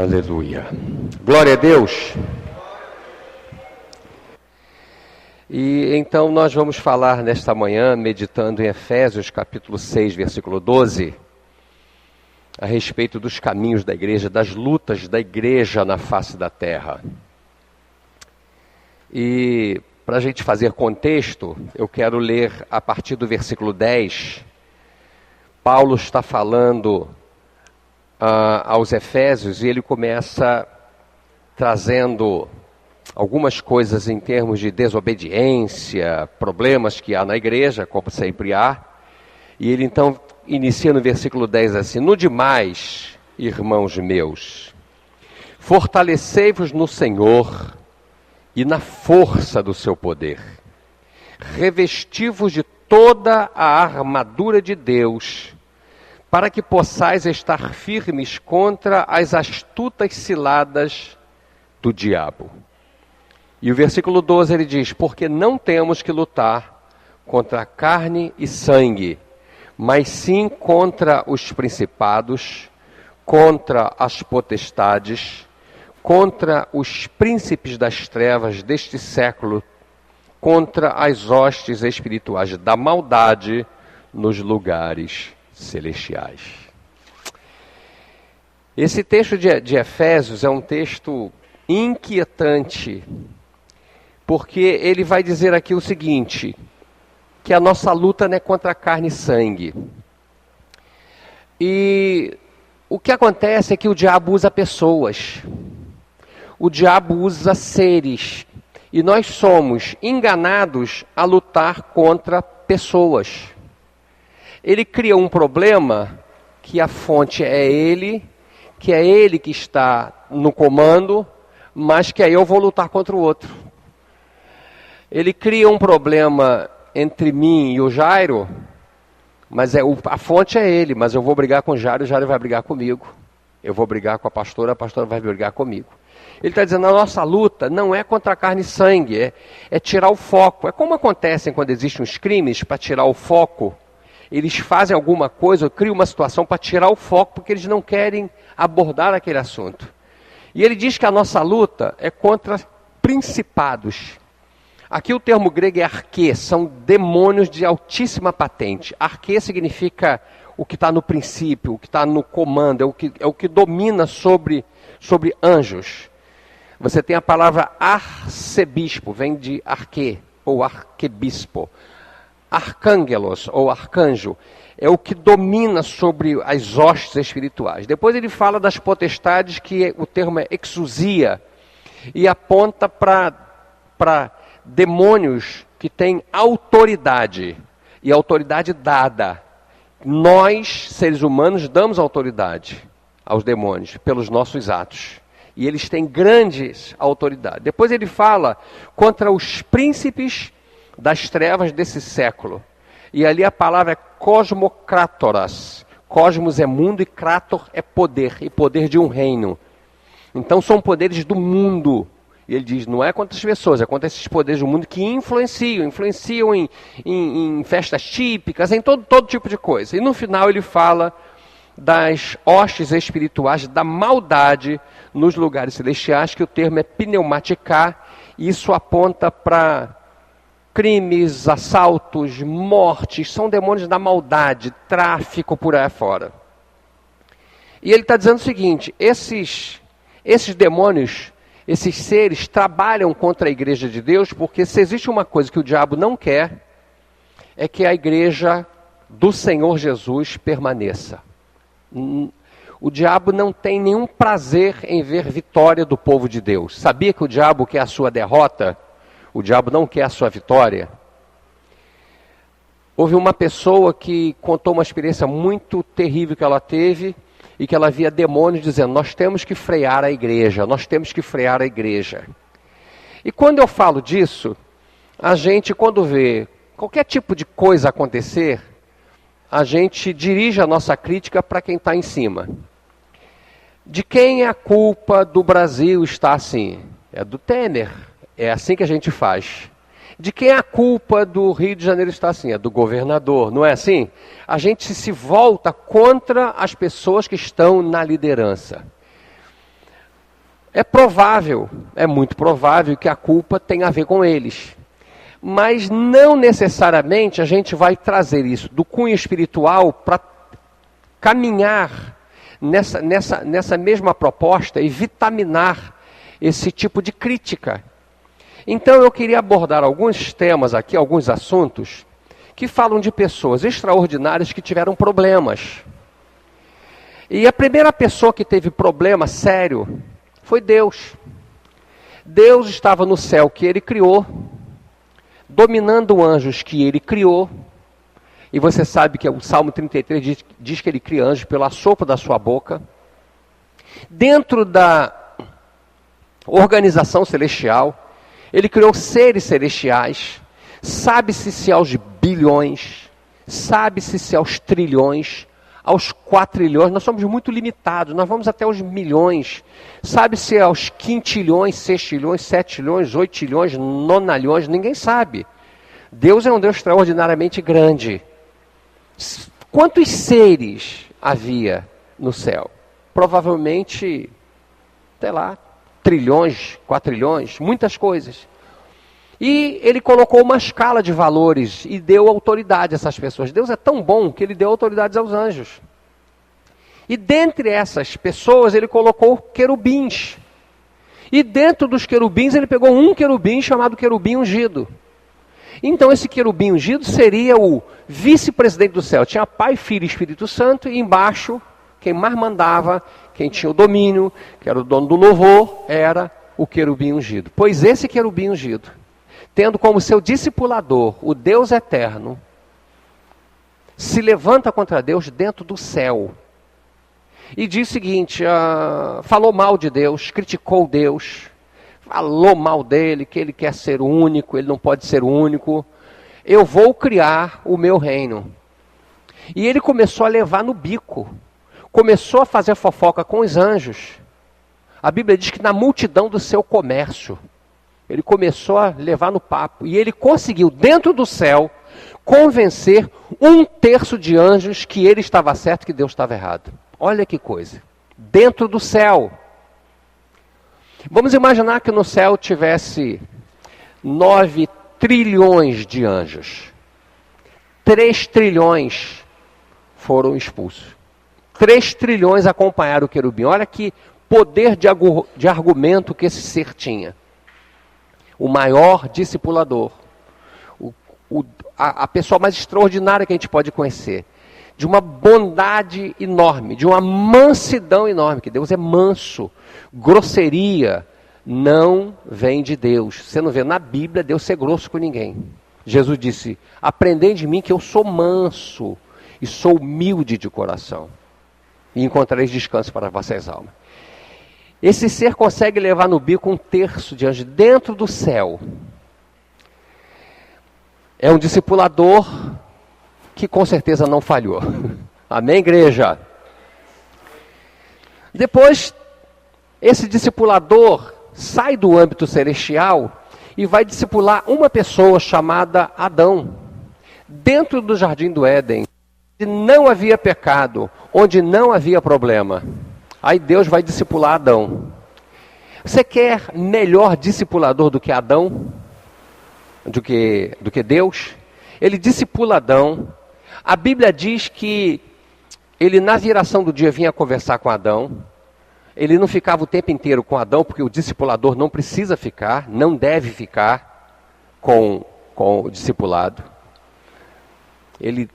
Aleluia. Glória a Deus. E então nós vamos falar nesta manhã, meditando em Efésios capítulo 6, versículo 12, a respeito dos caminhos da igreja, das lutas da igreja na face da terra. E para a gente fazer contexto, eu quero ler a partir do versículo 10. Paulo está falando aos Efésios e ele começa trazendo algumas coisas em termos de desobediência, problemas que há na igreja, como sempre há. E ele então inicia no versículo 10 assim: no demais, irmãos meus, fortalecei-vos no Senhor e na força do seu poder. Revesti-vos de toda a armadura de Deus, para que possais estar firmes contra as astutas ciladas do diabo. E o versículo 12 ele diz: porque não temos que lutar contra carne e sangue, mas sim contra os principados, contra as potestades, contra os príncipes das trevas deste século, contra as hostes espirituais da maldade nos lugares celestiais. Esse texto de Efésios é um texto inquietante, porque ele vai dizer aqui o seguinte, que a nossa luta não é contra carne e sangue. E o que acontece é que o diabo usa pessoas, o diabo usa seres, e nós somos enganados a lutar contra pessoas. Ele cria um problema que a fonte é ele, que é ele que está no comando, mas que aí eu vou lutar contra o outro. Ele cria um problema entre mim e o Jairo, mas a fonte é ele, mas eu vou brigar com o Jairo vai brigar comigo. Eu vou brigar com a pastora vai brigar comigo. Ele está dizendo, a nossa luta não é contra carne e sangue, é tirar o foco. É como acontecem quando existem os crimes para tirar o foco. Eles fazem alguma coisa, criam uma situação para tirar o foco, porque eles não querem abordar aquele assunto. E ele diz que a nossa luta é contra principados. Aqui o termo grego é arquê, são demônios de altíssima patente. Arquê significa o que está no princípio, o que está no comando, é o que domina sobre anjos. Você tem a palavra arcebispo, vem de arquê, ou arquebispo. Arcângelos, ou arcanjo, é o que domina sobre as hostes espirituais. Depois ele fala das potestades, que o termo é exousia, e aponta para demônios que têm autoridade, e autoridade dada. Nós, seres humanos, damos autoridade aos demônios pelos nossos atos. E eles têm grandes autoridades. Depois ele fala contra os príncipes das trevas desse século. E ali a palavra é cosmocrátoras. Cosmos é mundo e krator é poder. E poder de um reino. Então são poderes do mundo. E ele diz, não é contra as pessoas, é contra esses poderes do mundo que influenciam em festas típicas, em todo tipo de coisa. E no final ele fala das hostes espirituais, da maldade nos lugares celestiais, que o termo é pneumaticar, e isso aponta para crimes, assaltos, mortes, são demônios da maldade, tráfico por aí fora. E ele está dizendo o seguinte, esses demônios, esses seres trabalham contra a igreja de Deus, porque se existe uma coisa que o diabo não quer, é que a igreja do Senhor Jesus permaneça. O diabo não tem nenhum prazer em ver vitória do povo de Deus. Sabia que o diabo quer a sua derrota? O diabo não quer a sua vitória? Houve uma pessoa que contou uma experiência muito terrível que ela teve, e que ela via demônios dizendo, nós temos que frear a igreja, nós temos que frear a igreja. E quando eu falo disso, a gente, quando vê qualquer tipo de coisa acontecer, a gente dirige a nossa crítica para quem está em cima. De quem é a culpa do Brasil estar assim? É do Temer. É assim que a gente faz. De quem é a culpa do Rio de Janeiro estar assim? É do governador, não é assim? A gente se volta contra as pessoas que estão na liderança. É provável, é muito provável que a culpa tenha a ver com eles. Mas não necessariamente a gente vai trazer isso do cunho espiritual para caminhar nessa mesma proposta e vitaminar esse tipo de crítica. Então eu queria abordar alguns temas aqui, alguns assuntos, que falam de pessoas extraordinárias que tiveram problemas. E a primeira pessoa que teve problema sério foi Deus. Deus estava no céu que ele criou, dominando anjos que ele criou. E você sabe que o Salmo 33 diz que ele cria anjos pelo assopro da sua boca. Dentro da organização celestial, ele criou seres celestiais. Sabe-se se aos bilhões, sabe-se se aos trilhões, aos quatrilhões. Nós somos muito limitados, nós vamos até os milhões. Sabe-se aos quintilhões, sextilhões, setilhões, oitilhões, nonalhões, ninguém sabe. Deus é um Deus extraordinariamente grande. Quantos seres havia no céu? Provavelmente, sei lá, trilhões, quatrilhões, muitas coisas. E ele colocou uma escala de valores e deu autoridade a essas pessoas. Deus é tão bom que ele deu autoridade aos anjos. E dentre essas pessoas ele colocou querubins. E dentro dos querubins ele pegou um querubim chamado querubim ungido. Então esse querubim ungido seria o vice-presidente do céu. Tinha Pai, Filho e Espírito Santo, e embaixo, quem mais mandava, quem tinha o domínio, que era o dono do louvor, era o querubim ungido. Pois esse querubim ungido, tendo como seu discipulador o Deus eterno, se levanta contra Deus dentro do céu. E diz o seguinte, falou mal de Deus, criticou Deus, falou mal dele, que ele quer ser o único, ele não pode ser o único. Eu vou criar o meu reino. E ele começou a levar no bico. Começou a fazer fofoca com os anjos. A Bíblia diz que na multidão do seu comércio. Ele começou a levar no papo. E ele conseguiu, dentro do céu, convencer 1/3 de anjos que ele estava certo, que Deus estava errado. Olha que coisa. Dentro do céu. Vamos imaginar que no céu tivesse 9 trilhões de anjos. 3 trilhões foram expulsos. 3 trilhões acompanharam o querubim. Olha que poder de argumento que esse ser tinha. O maior discipulador. A pessoa mais extraordinária que a gente pode conhecer. De uma bondade enorme, de uma mansidão enorme, que Deus é manso. Grosseria não vem de Deus. Você não vê na Bíblia Deus ser grosso com ninguém. Jesus disse, aprendei de mim que eu sou manso e sou humilde de coração. E encontrareis descanso para vossas almas. Esse ser consegue levar no bico 1/3 de anjos dentro do céu. É um discipulador que com certeza não falhou. Amém, igreja? Depois, esse discipulador sai do âmbito celestial e vai discipular uma pessoa chamada Adão. Dentro do jardim do Éden, onde não havia pecado, onde não havia problema. Aí Deus vai discipular Adão. Você quer melhor discipulador do que Adão? Do que Deus? Ele discipula Adão. A Bíblia diz que ele na viração do dia vinha conversar com Adão. Ele não ficava o tempo inteiro com Adão, porque o discipulador não precisa ficar, não deve ficar com o discipulado. Ele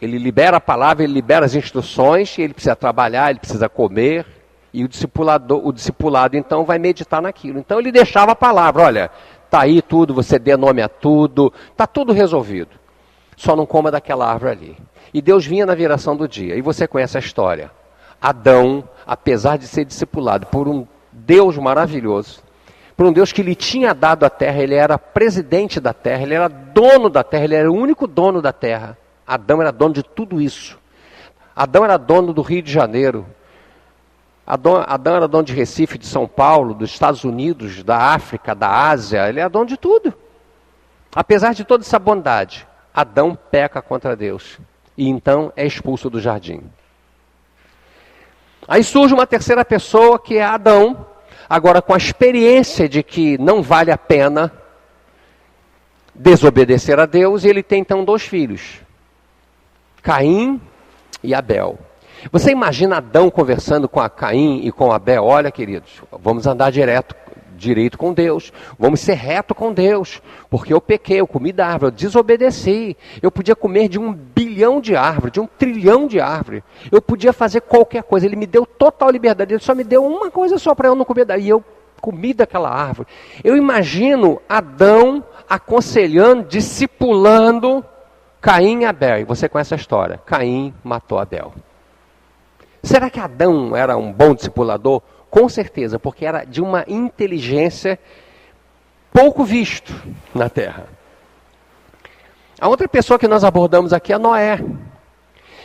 libera a palavra, ele libera as instruções, ele precisa trabalhar, ele precisa comer, e o discipulado então vai meditar naquilo. Então ele deixava a palavra, olha, está aí tudo, você dê nome a tudo, está tudo resolvido. Só não coma daquela árvore ali. E Deus vinha na viração do dia, e você conhece a história. Adão, apesar de ser discipulado por um Deus maravilhoso, por um Deus que lhe tinha dado a terra, ele era presidente da terra, ele era dono da terra, ele era o único dono da terra. Adão era dono de tudo isso. Adão era dono do Rio de Janeiro. Adão era dono de Recife, de São Paulo, dos Estados Unidos, da África, da Ásia. Ele era dono de tudo. Apesar de toda essa bondade, Adão peca contra Deus. E então é expulso do jardim. Aí surge uma terceira pessoa que é Adão. Agora, com a experiência de que não vale a pena desobedecer a Deus, ele tem então 2 filhos, Caim e Abel. Você imagina Adão conversando com a Caim e com Abel? Olha, queridos, vamos andar direito com Deus, vamos ser reto com Deus, porque eu pequei, eu comi da árvore, eu desobedeci, eu podia comer de 1 bilhão de árvores, de 1 trilhão de árvores, eu podia fazer qualquer coisa, ele me deu total liberdade, ele só me deu uma coisa só para eu não comer, e eu comi daquela árvore. Eu imagino Adão aconselhando, discipulando Caim e Abel, e você conhece a história, Caim matou Abel. Será que Adão era um bom discipulador? Com certeza, porque era de uma inteligência pouco visto na terra. A outra pessoa que nós abordamos aqui é Noé.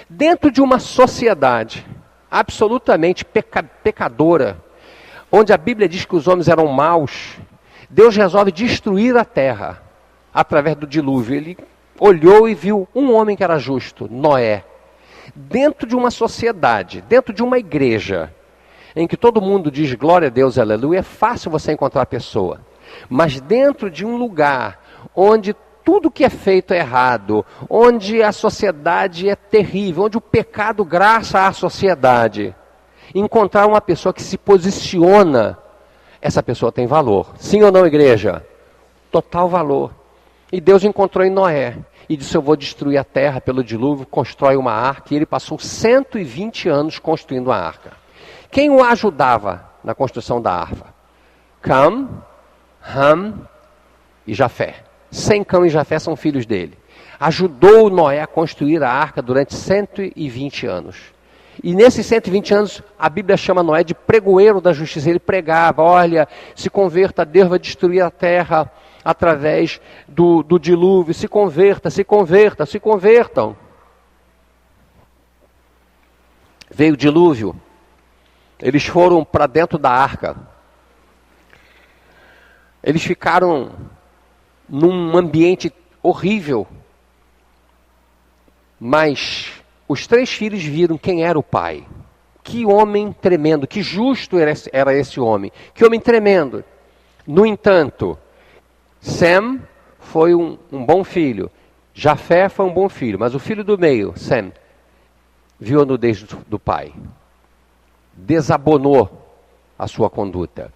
Dentro de uma sociedade absolutamente pecadora, onde a Bíblia diz que os homens eram maus, Deus resolve destruir a terra através do dilúvio. Ele olhou e viu um homem que era justo, Noé. Dentro de uma sociedade, dentro de uma igreja, em que todo mundo diz glória a Deus, aleluia, é fácil você encontrar a pessoa. Mas dentro de um lugar onde tudo que é feito é errado, onde a sociedade é terrível, onde o pecado graça à sociedade, encontrar uma pessoa que se posiciona, essa pessoa tem valor. Sim ou não, igreja? Total valor. E Deus encontrou em Noé e disse: eu vou destruir a terra pelo dilúvio, constrói uma arca. E ele passou 120 anos construindo a arca. Quem o ajudava na construção da arca? Cam, Ham e Jafé. Sem Cam e Jafé são filhos dele. Ajudou Noé a construir a arca durante 120 anos. E nesses 120 anos, a Bíblia chama Noé de pregoeiro da justiça. Ele pregava: olha, se converta, Deus vai destruir a terra através do dilúvio. Se converta, se converta, se convertam. Veio o dilúvio. Eles foram para dentro da arca. Eles ficaram num ambiente horrível. Mas os 3 filhos viram quem era o pai. Que homem tremendo, que justo era esse homem. Que homem tremendo. No entanto, Sem foi um bom filho. Jafé foi um bom filho. Mas o filho do meio, Sem, viu a nudez do pai. Desabonou a sua conduta.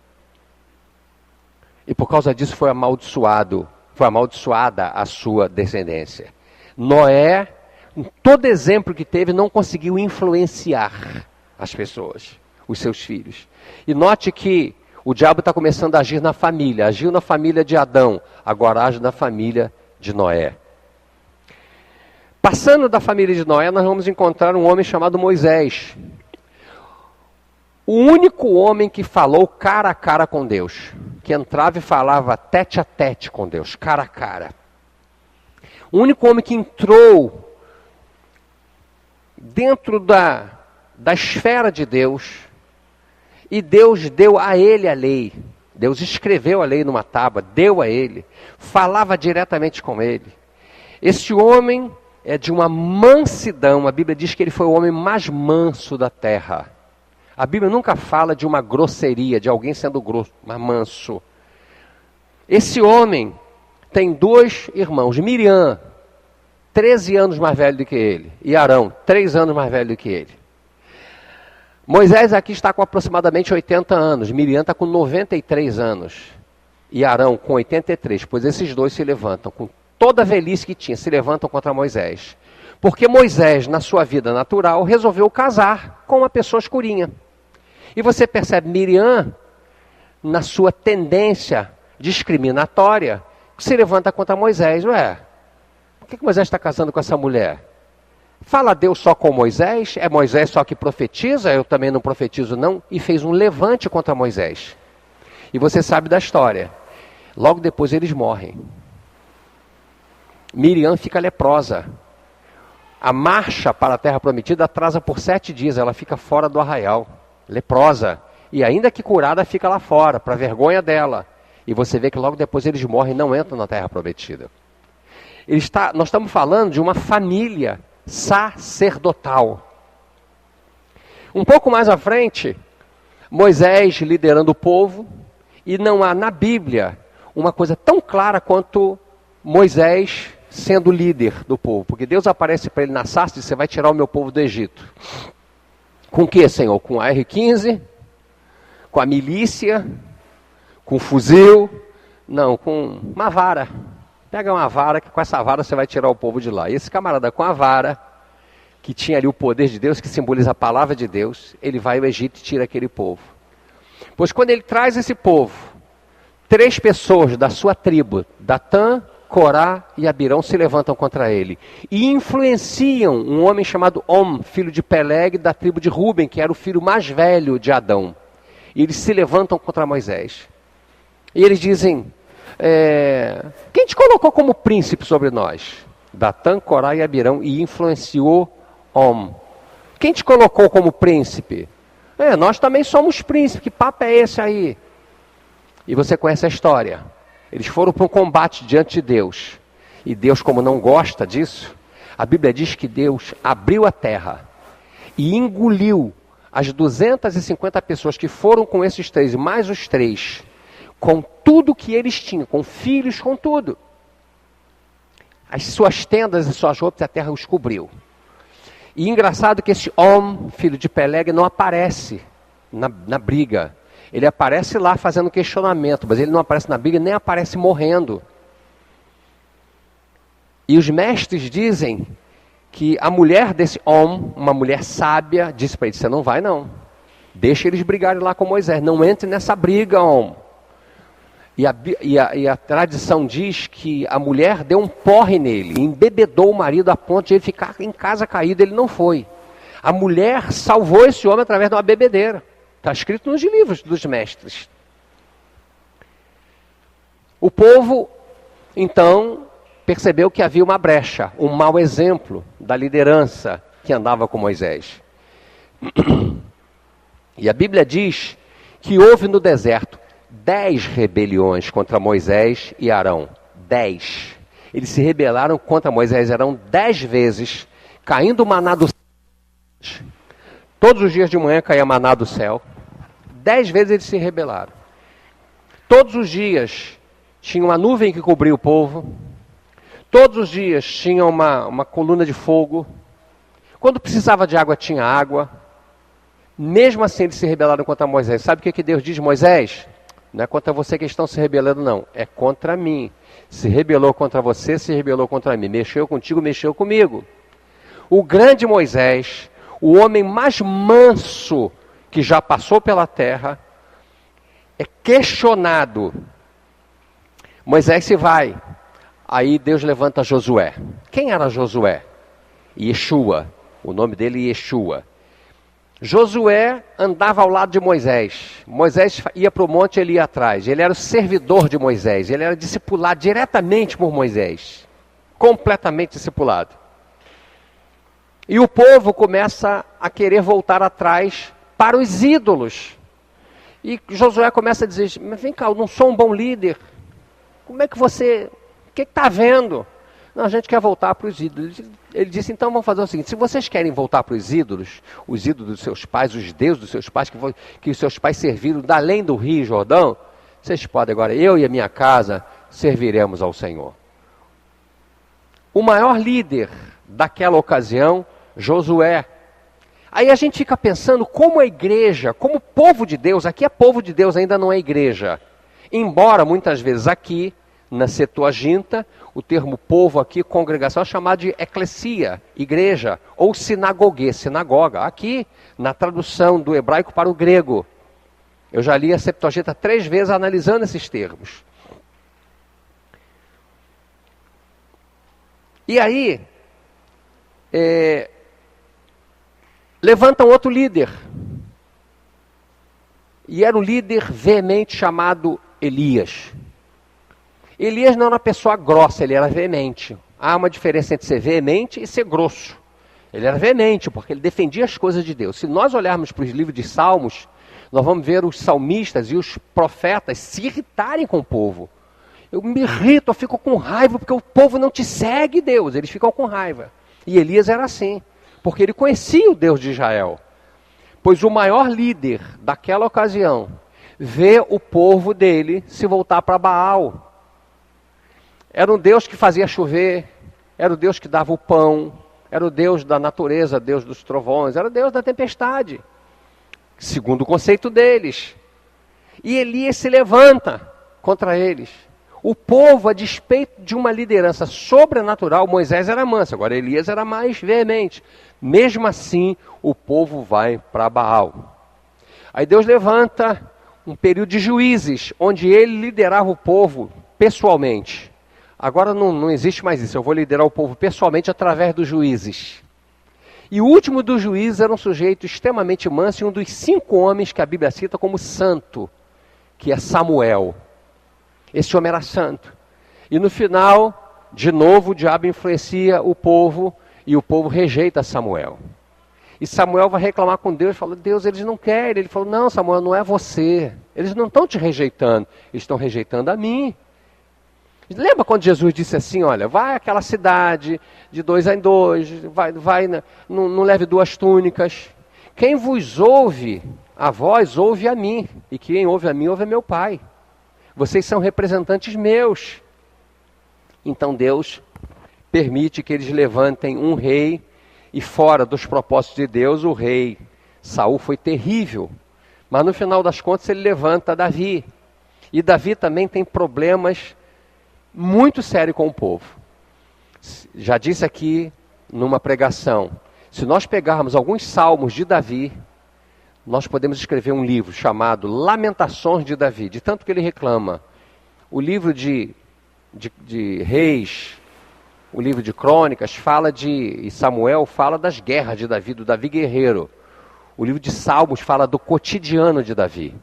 E por causa disso foi amaldiçoada a sua descendência. Noé, em todo exemplo que teve, não conseguiu influenciar as pessoas, os seus filhos. E note que o diabo está começando a agir na família. Agiu na família de Adão, agora age na família de Noé. Passando da família de Noé, nós vamos encontrar um homem chamado Moisés. O único homem que falou cara a cara com Deus. Que entrava e falava tete a tete com Deus, cara a cara. O único homem que entrou dentro da esfera de Deus, e Deus deu a ele a lei. Deus escreveu a lei numa tábua, deu a ele, falava diretamente com ele. Esse homem é de uma mansidão. A Bíblia diz que ele foi o homem mais manso da terra. A Bíblia nunca fala de uma grosseria, de alguém sendo grosso, mas manso. Esse homem tem 2 irmãos, Miriam, 13 anos mais velho do que ele, e Arão, 3 anos mais velho do que ele. Moisés aqui está com aproximadamente 80 anos, Miriam está com 93 anos, e Arão com 83, pois esses 2 se levantam, com toda a velhice que tinha, se levantam contra Moisés. Porque Moisés, na sua vida natural, resolveu casar com uma pessoa escurinha. E você percebe Miriam, na sua tendência discriminatória, se levanta contra Moisés. Ué, por que Moisés está casando com essa mulher? Fala Deus só com Moisés? É Moisés só que profetiza? Eu também não profetizo não? E fez um levante contra Moisés. E você sabe da história. Logo depois eles morrem. Miriam fica leprosa. A marcha para a terra prometida atrasa por 7 dias. Ela fica fora do arraial. Leprosa. E ainda que curada, fica lá fora, para vergonha dela. E você vê que logo depois eles morrem e não entram na terra prometida. Nós estamos falando de uma família sacerdotal. Um pouco mais à frente, Moisés liderando o povo, e não há na Bíblia uma coisa tão clara quanto Moisés sendo líder do povo. Porque Deus aparece para ele na sarça e diz: você vai tirar o meu povo do Egito. Com o que, Senhor? Com a R-15? Com a milícia? Com fuzil? Não, com uma vara. Pega uma vara, que com essa vara você vai tirar o povo de lá. E esse camarada com a vara, que tinha ali o poder de Deus, que simboliza a palavra de Deus, ele vai ao Egito e tira aquele povo. Pois quando ele traz esse povo, 3 pessoas da sua tribo, Datã, Corá e Abirão, se levantam contra ele. E influenciam um homem chamado Om, filho de Peleg, da tribo de Ruben, que era o filho mais velho de Adão. E eles se levantam contra Moisés. E eles dizem: quem te colocou como príncipe sobre nós? Datã, Corá e Abirão. E influenciou Om. Quem te colocou como príncipe? Nós também somos príncipes. Que papo é esse aí? E você conhece a história. Eles foram para um combate diante de Deus. E Deus, como não gosta disso, a Bíblia diz que Deus abriu a terra e engoliu as 250 pessoas que foram com esses 3, mais os 3, com tudo que eles tinham, com filhos, com tudo. As suas tendas e suas roupas, a terra os cobriu. E engraçado que esse Om, filho de Peleg, não aparece na briga. Ele aparece lá fazendo questionamento, mas ele não aparece na briga, nem aparece morrendo. E os mestres dizem que a mulher desse Om, uma mulher sábia, disse para ele: você não vai não. Deixa eles brigarem lá com Moisés, não entre nessa briga, Om. E a tradição diz que a mulher deu um porre nele, embebedou o marido a ponto de ele ficar em casa caído, ele não foi. A mulher salvou esse homem através de uma bebedeira. Está escrito nos livros dos mestres. O povo, então, percebeu que havia uma brecha, um mau exemplo da liderança que andava com Moisés. E a Bíblia diz que houve no deserto 10 rebeliões contra Moisés e Arão. 10. Eles se rebelaram contra Moisés e Arão 10 vezes, caindo maná do céu. Todos os dias de manhã caía maná do céu. 10 vezes eles se rebelaram. Todos os dias tinha uma nuvem que cobria o povo. Todos os dias tinha uma coluna de fogo. Quando precisava de água, tinha água. Mesmo assim eles se rebelaram contra Moisés. Sabe o que Deus diz? Moisés, não é contra você que estão se rebelando não, é contra mim. Se rebelou contra você, se rebelou contra mim. Mexeu contigo, mexeu comigo. O grande Moisés, o homem mais manso que já passou pela terra, é questionado. Moisés se vai. Aí Deus levanta Josué. Quem era Josué? Yeshua. O nome dele é Yeshua. Josué andava ao lado de Moisés. Moisés ia para o monte, ele ia atrás. Ele era o servidor de Moisés. Ele era discipulado diretamente por Moisés. Completamente discipulado. E o povo começa a querer voltar atrás para os ídolos. E Josué começa a dizer: mas vem cá, eu não sou um bom líder. Como é que você... O que está vendo? Não, a gente quer voltar para os ídolos. Ele disse: então vamos fazer o seguinte: se vocês querem voltar para os ídolos dos seus pais, os deuses dos seus pais, que os seus pais serviram da além do Rio Jordão, vocês podem agora, eu e a minha casa, serviremos ao Senhor. O maior líder daquela ocasião, Josué. Aí a gente fica pensando como a igreja, como o povo de Deus, aqui é povo de Deus, ainda não é igreja. Embora muitas vezes aqui, na Septuaginta, o termo povo aqui, congregação, é chamado de eclesia, igreja, ou sinagogue, sinagoga. Aqui, na tradução do hebraico para o grego. Eu já li a Septuaginta 3 vezes analisando esses termos. E aí, levanta um outro líder. E era um líder veemente chamado Elias. Elias não era uma pessoa grossa, ele era veemente. Há uma diferença entre ser veemente e ser grosso. Ele era veemente, porque ele defendia as coisas de Deus. Se nós olharmos para os livros de Salmos, nós vamos ver os salmistas e os profetas se irritarem com o povo. Eu me irrito, eu fico com raiva, porque o povo não te segue, Deus. Eles ficam com raiva. E Elias era assim, porque ele conhecia o Deus de Israel. Pois o maior líder daquela ocasião vê o povo dele se voltar para Baal. Era um Deus que fazia chover, era o Deus que dava o pão, era o Deus da natureza, Deus dos trovões, era o Deus da tempestade, segundo o conceito deles. E Elias se levanta contra eles. O povo, a despeito de uma liderança sobrenatural, Moisés era manso, agora Elias era mais veemente. Mesmo assim, o povo vai para Baal. Aí Deus levanta um período de juízes, onde ele liderava o povo pessoalmente. Agora não existe mais isso, eu vou liderar o povo pessoalmente através dos juízes. E o último dos juízes era um sujeito extremamente manso e um dos 5 homens que a Bíblia cita como santo, que é Samuel. Esse homem era santo. E no final, de novo, o diabo influencia o povo e o povo rejeita Samuel. E Samuel vai reclamar com Deus, fala, Deus, eles não querem. Ele falou, não, Samuel, não é você. Eles não estão te rejeitando, eles estão rejeitando a mim. Lembra quando Jesus disse assim, olha, vai àquela cidade, de 2 em 2, não leve 2 túnicas. Quem vos ouve a vós, ouve a mim. E quem ouve a mim, ouve a meu Pai. Vocês são representantes meus. Então Deus permite que eles levantem um rei, e fora dos propósitos de Deus, o rei Saul foi terrível. Mas no final das contas ele levanta Davi. E Davi também tem problemas muito sérios com o povo. Já disse aqui numa pregação, se nós pegarmos alguns salmos de Davi, nós podemos escrever um livro chamado Lamentações de Davi, de tanto que ele reclama. O livro de Reis, o livro de Crônicas, e Samuel fala das guerras de Davi, do Davi guerreiro. O livro de Salmos fala do cotidiano de Davi,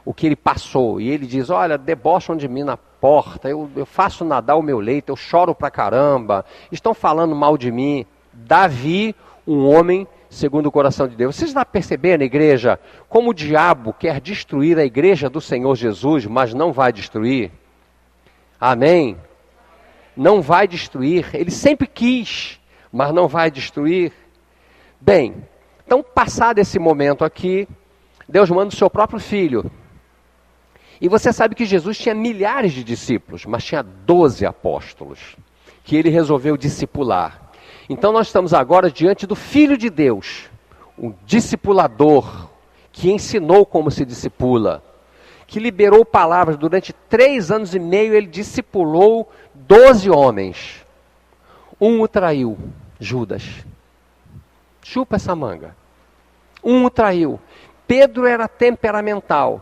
o que ele passou. E ele diz, olha, debocham de mim na porta, eu faço nadar o meu leito, eu choro pra caramba, estão falando mal de mim. Davi, um homem segundo o coração de Deus. Vocês estão percebendo, igreja, como o diabo quer destruir a igreja do Senhor Jesus, mas não vai destruir? Amém? Não vai destruir. Ele sempre quis, mas não vai destruir. Bem, então passado esse momento aqui, Deus manda o seu próprio filho. E você sabe que Jesus tinha milhares de discípulos, mas tinha 12 apóstolos, que ele resolveu discipular. Então nós estamos agora diante do Filho de Deus, um discipulador, que ensinou como se discipula, que liberou palavras durante 3 anos e meio, ele discipulou 12 homens. Um o traiu, Judas. Chupa essa manga. Um o traiu. Pedro era temperamental.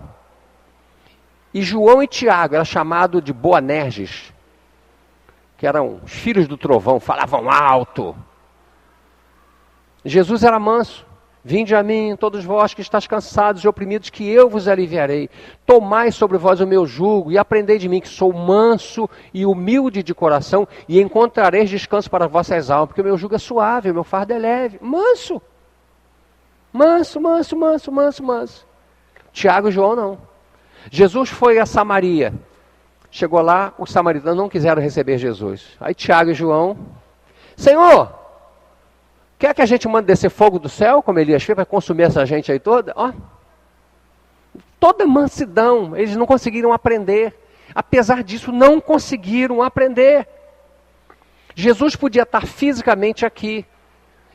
E João e Tiago era chamado de Boanerges, que eram os filhos do trovão, falavam alto. Jesus era manso. Vinde a mim, todos vós que estáis cansados e oprimidos, que eu vos aliviarei. Tomai sobre vós o meu jugo e aprendei de mim, que sou manso e humilde de coração, e encontrareis descanso para vossas almas, porque o meu jugo é suave, o meu fardo é leve. Manso. Manso, manso, manso, manso, manso. Tiago e João não. Jesus foi a Samaria. Chegou lá, os samaritanos não quiseram receber Jesus. Aí Tiago e João, Senhor, quer que a gente mande descer fogo do céu, como Elias fez, para consumir essa gente aí toda? Ó, toda mansidão, eles não conseguiram aprender. Apesar disso, não conseguiram aprender. Jesus podia estar fisicamente aqui.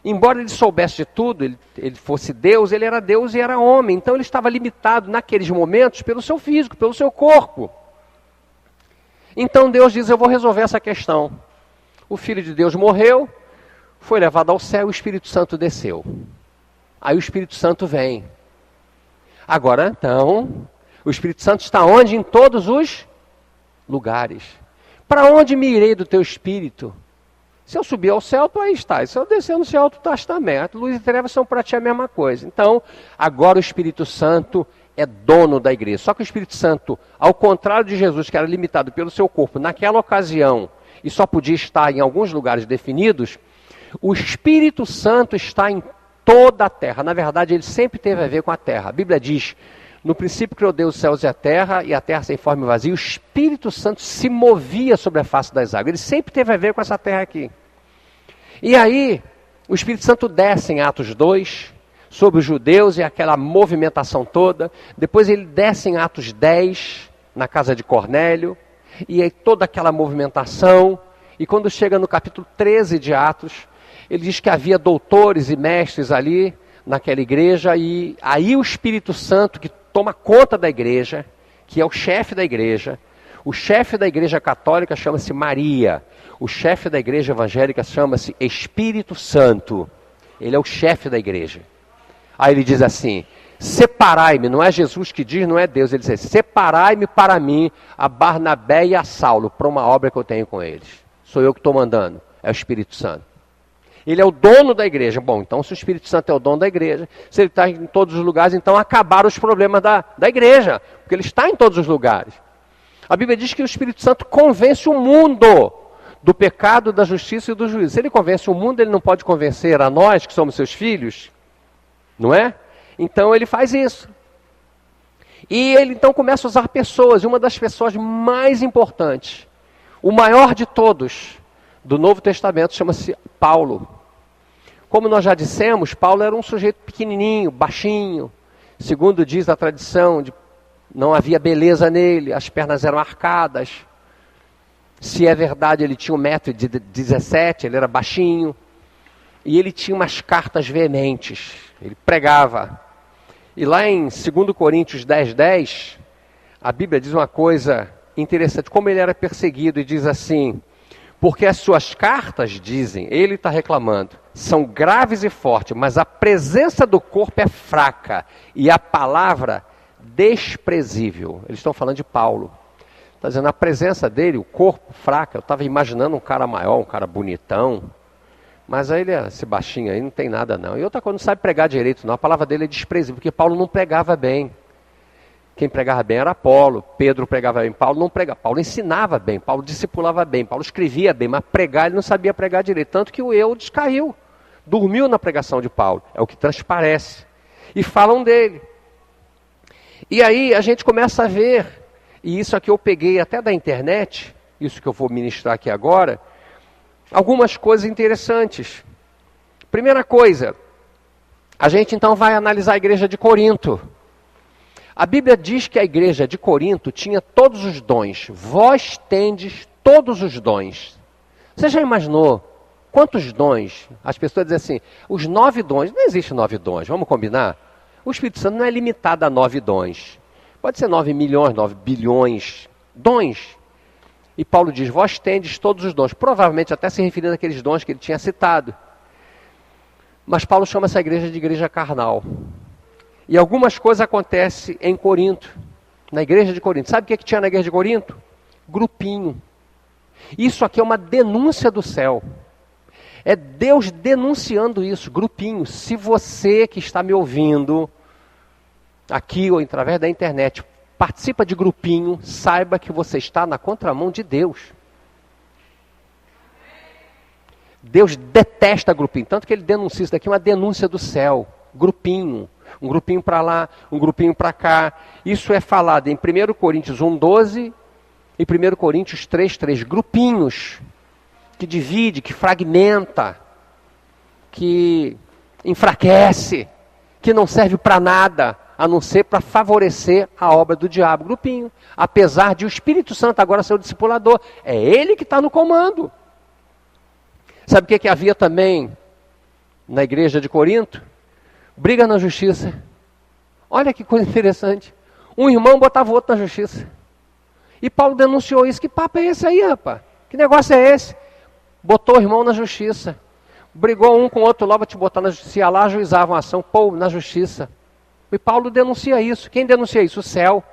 Embora ele soubesse de tudo, ele fosse Deus, ele era Deus e era homem. Então ele estava limitado naqueles momentos pelo seu físico, pelo seu corpo. Então Deus diz, eu vou resolver essa questão. O Filho de Deus morreu, foi levado ao céu, o Espírito Santo desceu. Aí o Espírito Santo vem. Agora, então, o Espírito Santo está onde? Em todos os lugares. Para onde me irei do teu Espírito? Se eu subir ao céu, tu aí estás. Se eu descer no céu, tu estás também. A luz e trevas são para ti a mesma coisa. Então, agora o Espírito Santo é dono da igreja. Só que o Espírito Santo, ao contrário de Jesus, que era limitado pelo seu corpo naquela ocasião, e só podia estar em alguns lugares definidos, o Espírito Santo está em toda a terra. Na verdade, ele sempre teve a ver com a terra. A Bíblia diz, no princípio criou Deus os céus e a terra sem forma e vazia. O Espírito Santo se movia sobre a face das águas. Ele sempre teve a ver com essa terra aqui. E aí, o Espírito Santo desce em Atos 2, sobre os judeus e aquela movimentação toda. Depois ele desce em Atos 10, na casa de Cornélio, e aí toda aquela movimentação. E quando chega no capítulo 13 de Atos, ele diz que havia doutores e mestres ali naquela igreja, e aí o Espírito Santo que toma conta da igreja, que é o chefe da igreja. O chefe da igreja católica chama-se Maria. O chefe da igreja evangélica chama-se Espírito Santo. Ele é o chefe da igreja. Aí ele diz assim: separai-me, não é Jesus que diz, não é Deus. Ele diz: separai-me para mim a Barnabé e a Saulo, para uma obra que eu tenho com eles. Sou eu que estou mandando, é o Espírito Santo. Ele é o dono da igreja. Bom, então se o Espírito Santo é o dono da igreja, se ele está em todos os lugares, então acabaram os problemas da igreja, porque ele está em todos os lugares. A Bíblia diz que o Espírito Santo convence o mundo do pecado, da justiça e do juízo. Se ele convence o mundo, ele não pode convencer a nós, que somos seus filhos, não é? Então ele faz isso. E ele então começa a usar pessoas, e uma das pessoas mais importantes, o maior de todos do Novo Testamento, chama-se Paulo. Como nós já dissemos, Paulo era um sujeito pequenininho, baixinho. Segundo diz a tradição, não havia beleza nele, as pernas eram arcadas. Se é verdade, ele tinha 1,17 m, ele era baixinho. E ele tinha umas cartas veementes, ele pregava. E lá em 2 Coríntios 10:10, a Bíblia diz uma coisa interessante, como ele era perseguido, e diz assim: porque as suas cartas, dizem, ele está reclamando, são graves e fortes, mas a presença do corpo é fraca e a palavra desprezível. Eles estão falando de Paulo. Está dizendo, a presença dele, o corpo fraco. Eu estava imaginando um cara maior, um cara bonitão, mas aí ele, esse baixinho aí, não tem nada não. E outra coisa, não sabe pregar direito não, a palavra dele é desprezível, porque Paulo não pregava bem. Quem pregava bem era Apolo, Pedro pregava bem, Paulo não pregava. Paulo ensinava bem, Paulo discipulava bem, Paulo escrevia bem, mas pregar ele não sabia pregar direito. Tanto que o Eudes caiu, dormiu na pregação de Paulo, é o que transparece. E falam dele. E aí a gente começa a ver, e isso aqui eu peguei até da internet, isso que eu vou ministrar aqui agora, algumas coisas interessantes. Primeira coisa, a gente então vai analisar a igreja de Corinto. A Bíblia diz que a igreja de Corinto tinha todos os dons. Vós tendes todos os dons. Você já imaginou quantos dons? As pessoas dizem assim, os 9 dons. Não existe 9 dons, vamos combinar? O Espírito Santo não é limitado a 9 dons. Pode ser 9 milhões, 9 bilhões. Dons. E Paulo diz, vós tendes todos os dons. Provavelmente até se referindo àqueles dons que ele tinha citado. Mas Paulo chama essa igreja de igreja carnal. E algumas coisas acontecem em Corinto, na igreja de Corinto. Sabe o que tinha na igreja de Corinto? Grupinho. Isso aqui é uma denúncia do céu. É Deus denunciando isso, grupinho. Se você que está me ouvindo, aqui ou através da internet, participa de grupinho, saiba que você está na contramão de Deus. Deus detesta grupinho, tanto que ele denuncia isso daqui, uma denúncia do céu. Grupinho. Um grupinho para lá, um grupinho para cá. Isso é falado em 1 Coríntios 1:12 e 1 Coríntios 3:3. Grupinhos que divide, que fragmenta, que enfraquece, que não serve para nada, a não ser para favorecer a obra do diabo. Grupinho. Apesar de o Espírito Santo agora ser o discipulador. É ele que está no comando. Sabe o que havia também na igreja de Corinto? Briga na justiça. Olha que coisa interessante. Um irmão botava o outro na justiça. E Paulo denunciou isso. Que papo é esse aí, rapaz? Que negócio é esse? Botou o irmão na justiça. Brigou um com o outro lá para te botar na justiça. Ia lá, ajuizavam a ação. Pô, na justiça. E Paulo denuncia isso. Quem denuncia isso? O céu.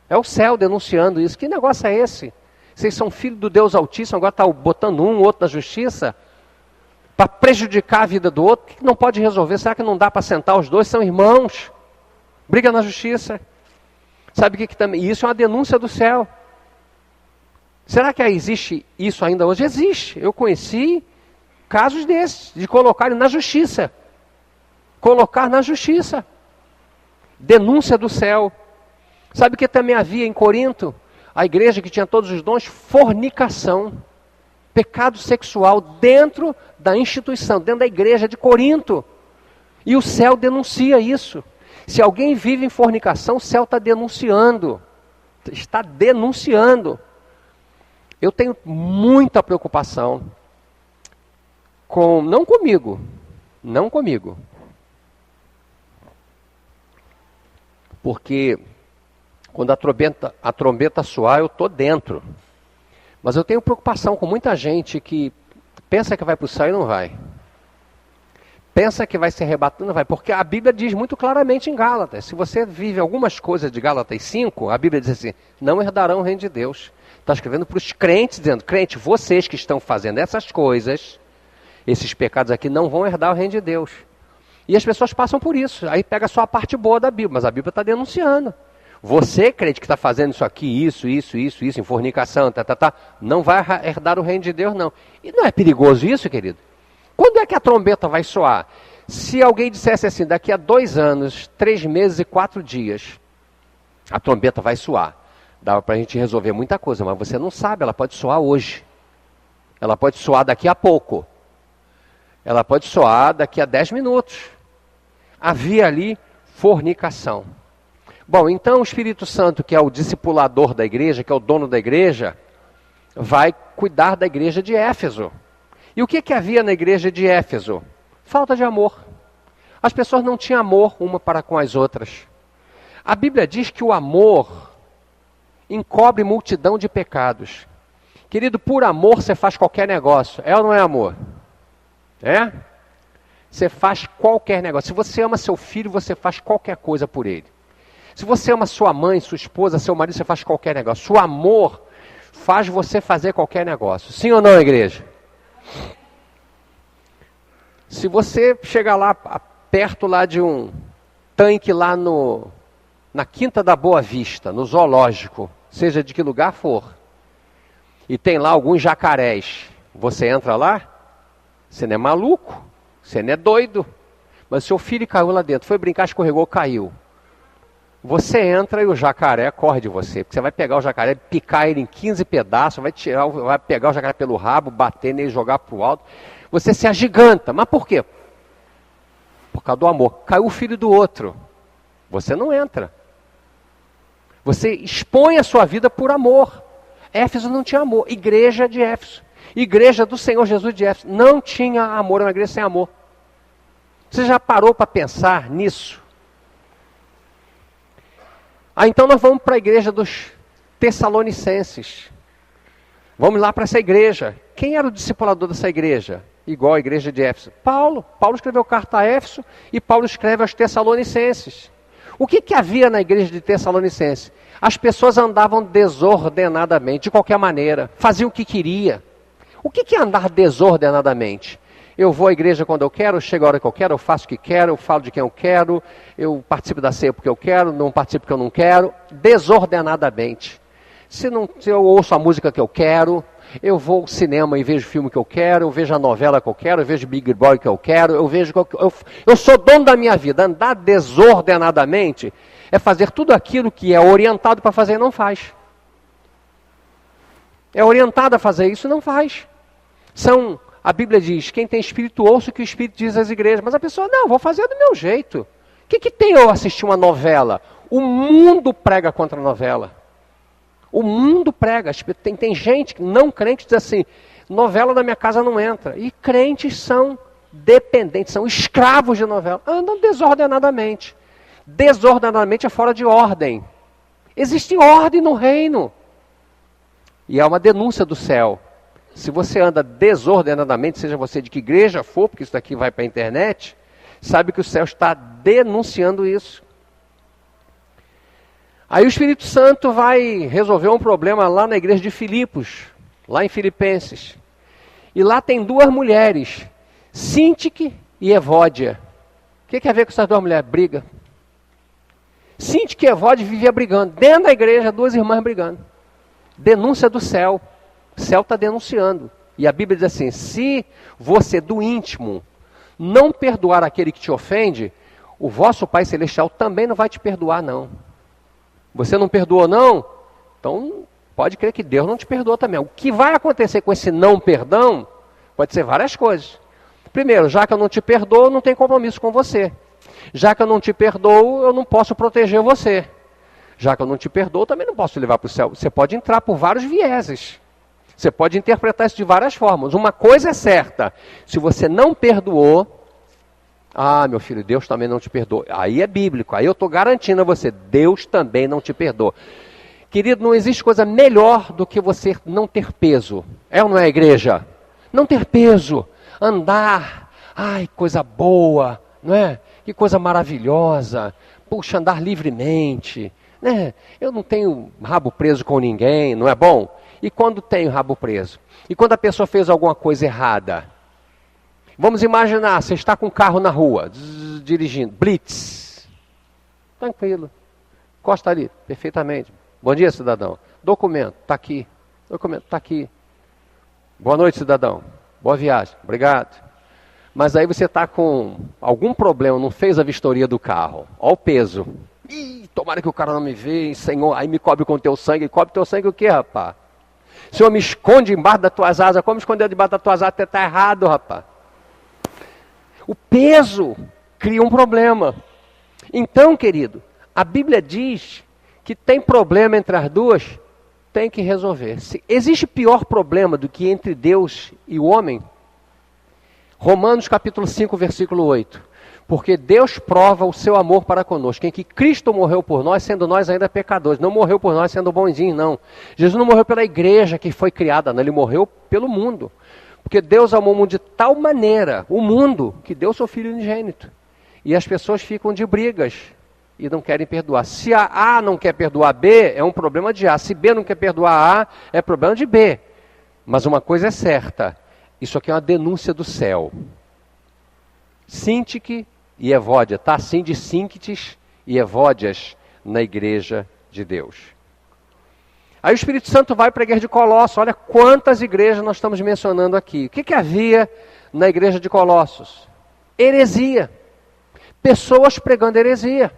É o céu denunciando isso. Que negócio é esse? Vocês são filhos do Deus Altíssimo, agora está botando um ou outro na justiça para prejudicar a vida do outro, que não pode resolver. Será que não dá para sentar os dois? São irmãos. Briga na justiça. Sabe o que também? Isso é uma denúncia do céu. Será que existe isso ainda hoje? Existe. Eu conheci casos desses, de colocarem na justiça. Colocar na justiça. Denúncia do céu. Sabe o que também havia em Corinto? A igreja que tinha todos os dons, fornicação. Pecado sexual dentro da instituição, dentro da igreja de Corinto. E o céu denuncia isso. Se alguém vive em fornicação, o céu está denunciando. Está denunciando. Eu tenho muita preocupação não comigo, porque quando a trombeta soar, eu estou dentro. Mas eu tenho preocupação com muita gente que pensa que vai para o céu e não vai. Pensa que vai ser arrebatado e não vai. Porque a Bíblia diz muito claramente em Gálatas. Se você vive algumas coisas de Gálatas 5, a Bíblia diz assim, não herdarão o reino de Deus. Está escrevendo para os crentes, dizendo, crente, vocês que estão fazendo essas coisas, esses pecados aqui, não vão herdar o reino de Deus. E as pessoas passam por isso. Aí pega só a parte boa da Bíblia, mas a Bíblia está denunciando. Você, crente, que está fazendo isso aqui, isso, em fornicação, não vai herdar o reino de Deus, não. E não é perigoso isso, querido? Quando é que a trombeta vai soar? Se alguém dissesse assim, daqui a 2 anos, 3 meses e 4 dias, a trombeta vai soar. Dava para a gente resolver muita coisa, mas você não sabe, ela pode soar hoje. Ela pode soar daqui a pouco. Ela pode soar daqui a 10 minutos. Havia ali fornicação. Bom, então o Espírito Santo, que é o discipulador da igreja, que é o dono da igreja, vai cuidar da igreja de Éfeso. E o que havia na igreja de Éfeso? Falta de amor. As pessoas não tinham amor uma para com as outras. A Bíblia diz que o amor encobre multidão de pecados. Querido, por amor você faz qualquer negócio. É ou não é amor? É? Você faz qualquer negócio. Se você ama seu filho, você faz qualquer coisa por ele. Se você ama sua mãe, sua esposa, seu marido, você faz qualquer negócio. O amor faz você fazer qualquer negócio. Sim ou não, igreja? Se você chegar lá, perto lá de um tanque lá na Quinta da Boa Vista, no zoológico, seja de que lugar for, e tem lá alguns jacarés, você entra lá? Você não é maluco, você não é doido, mas seu filho caiu lá dentro, foi brincar, escorregou, caiu. Você entra e o jacaré corre de você, porque você vai pegar o jacaré, picar ele em 15 pedaços, vai pegar o jacaré pelo rabo, bater nele, jogar para o alto. Você se agiganta, mas por quê? Por causa do amor. Caiu o filho do outro, você não entra. Você expõe a sua vida por amor. Éfeso não tinha amor, igreja de Éfeso. Igreja do Senhor Jesus de Éfeso não tinha amor, é uma igreja sem amor. Você já parou para pensar nisso? Então nós vamos para a igreja dos Tessalonicenses. Vamos lá para essa igreja. Quem era o discipulador dessa igreja? Igual a igreja de Éfeso. Paulo. Paulo escreveu carta a Éfeso e Paulo escreve aos Tessalonicenses. O que havia na igreja de Tessalonicenses? As pessoas andavam desordenadamente, de qualquer maneira. Faziam o que queria. O que é andar desordenadamente? Eu vou à igreja quando eu quero, chego a hora que eu quero, eu faço o que quero, eu falo de quem eu quero, eu participo da ceia porque eu quero, não participo porque eu não quero, desordenadamente. Se eu ouço a música que eu quero, eu vou ao cinema e vejo o filme que eu quero, eu vejo a novela que eu quero, eu vejo Big Boy que eu quero, eu sou dono da minha vida. Andar desordenadamente é fazer tudo aquilo que é orientado para fazer e não faz. É orientado a fazer isso e não faz. A Bíblia diz, quem tem espírito ouça o que o Espírito diz às igrejas. Mas a pessoa, não, vou fazer do meu jeito. O que tem eu assistir uma novela? O mundo prega contra a novela. O mundo prega. Tem gente não crente que diz assim, novela na minha casa não entra. E crentes são dependentes, são escravos de novela. Andam desordenadamente. Desordenadamente é fora de ordem. Existe ordem no reino. E há uma denúncia do céu. Se você anda desordenadamente, seja você de que igreja for, porque isso daqui vai para a internet, sabe que o céu está denunciando isso. Aí o Espírito Santo vai resolver um problema lá na igreja de Filipos, lá em Filipenses. E lá tem 2 mulheres, Sintique e Evódia. O que quer ver com essas 2 mulheres? Briga. Sintique e Evódia vivia brigando. Dentro da igreja, 2 irmãs brigando. Denúncia do céu. O céu está denunciando. E a Bíblia diz assim, se você do íntimo não perdoar aquele que te ofende, o vosso Pai Celestial também não vai te perdoar, não. Você não perdoou, não? Então, pode crer que Deus não te perdoa também. O que vai acontecer com esse não perdão, pode ser várias coisas. Primeiro, já que eu não te perdoo, não tem compromisso com você. Já que eu não te perdoo, eu não posso proteger você. Já que eu não te perdoo, também não posso te levar para o céu. Você pode entrar por vários vieses. Você pode interpretar isso de várias formas. Uma coisa é certa, se você não perdoou, meu filho, Deus também não te perdoa. Aí é bíblico, aí eu estou garantindo a você, Deus também não te perdoa. Querido, não existe coisa melhor do que você não ter peso. É ou não é, igreja? Não ter peso, andar, coisa boa, não é? Que coisa maravilhosa, puxa, andar livremente, né? Eu não tenho rabo preso com ninguém, não é bom? E quando tenho rabo preso? E quando a pessoa fez alguma coisa errada? Vamos imaginar, você está com um carro na rua, dirigindo, blitz. Tranquilo, encosta ali, perfeitamente. Bom dia, cidadão. Documento, está aqui. Documento, está aqui. Boa noite, cidadão. Boa viagem, obrigado. Mas aí você está com algum problema, não fez a vistoria do carro. Olha o peso. Tomara que o cara não me veja, Senhor, aí me cobre com teu sangue. Cobre teu sangue o quê, rapaz? Senhor, me esconde embaixo das tuas asas. Como esconder debaixo das tuas asas? Até está errado, rapaz. O peso cria um problema. Então, querido, a Bíblia diz que tem problema entre as duas, tem que resolver. Se existe pior problema do que entre Deus e o homem? Romanos capítulo 5, versículo 8. Porque Deus prova o seu amor para conosco, em que Cristo morreu por nós, sendo nós ainda pecadores. Não morreu por nós sendo bonzinho, não. Jesus não morreu pela igreja que foi criada, não. Ele morreu pelo mundo. Porque Deus amou o mundo de tal maneira, o mundo, que deu seu Filho unigênito. E as pessoas ficam de brigas e não querem perdoar. Se A não quer perdoar B, é um problema de A. Se B não quer perdoar A, é problema de B. Mas uma coisa é certa, isso aqui é uma denúncia do céu. Sintique e Evódia, está assim de Sínquites e Evódias na igreja de Deus. Aí o Espírito Santo vai para a igreja de Colossos. Olha quantas igrejas nós estamos mencionando aqui. O que havia na igreja de Colossos? Heresia. Pessoas pregando heresia.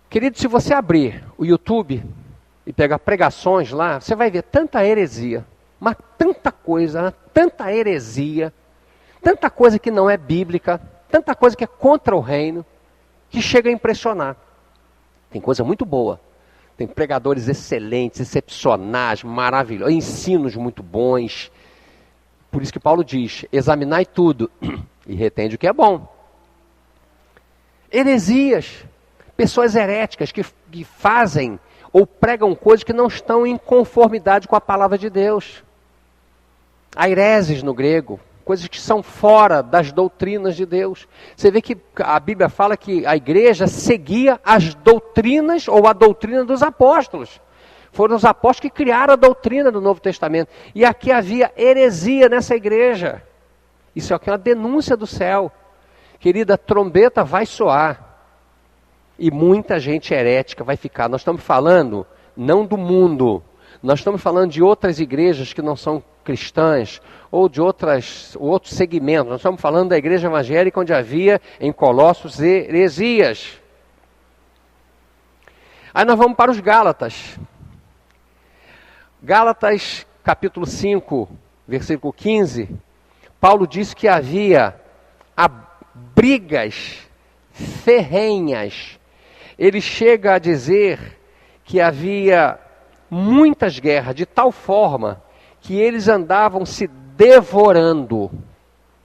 Querido, se você abrir o YouTube e pegar pregações lá, você vai ver tanta heresia, mas tanta coisa, tanta heresia, tanta coisa que não é bíblica, tanta coisa que é contra o reino, que chega a impressionar. Tem coisa muito boa. Tem pregadores excelentes, excepcionais, maravilhosos, ensinos muito bons. Por isso que Paulo diz, examinai tudo e retende o que é bom. Heresias, pessoas heréticas que fazem ou pregam coisas que não estão em conformidade com a palavra de Deus. Aireses no grego, coisas que são fora das doutrinas de Deus. Você vê que a Bíblia fala que a igreja seguia as doutrinas ou a doutrina dos apóstolos. Foram os apóstolos que criaram a doutrina do Novo Testamento. E aqui havia heresia nessa igreja. Isso aqui é uma denúncia do céu. Querida, a trombeta vai soar. E muita gente herética vai ficar. Nós estamos falando não do mundo. Nós estamos falando de outras igrejas que não são cristãs, ou de outros segmentos. Nós estamos falando da igreja evangélica onde havia em Colossos heresias. Aí nós vamos para os Gálatas. Gálatas capítulo 5, versículo 15. Paulo diz que havia brigas ferrenhas. Ele chega a dizer que havia muitas guerras, de tal forma que eles andavam se devorando.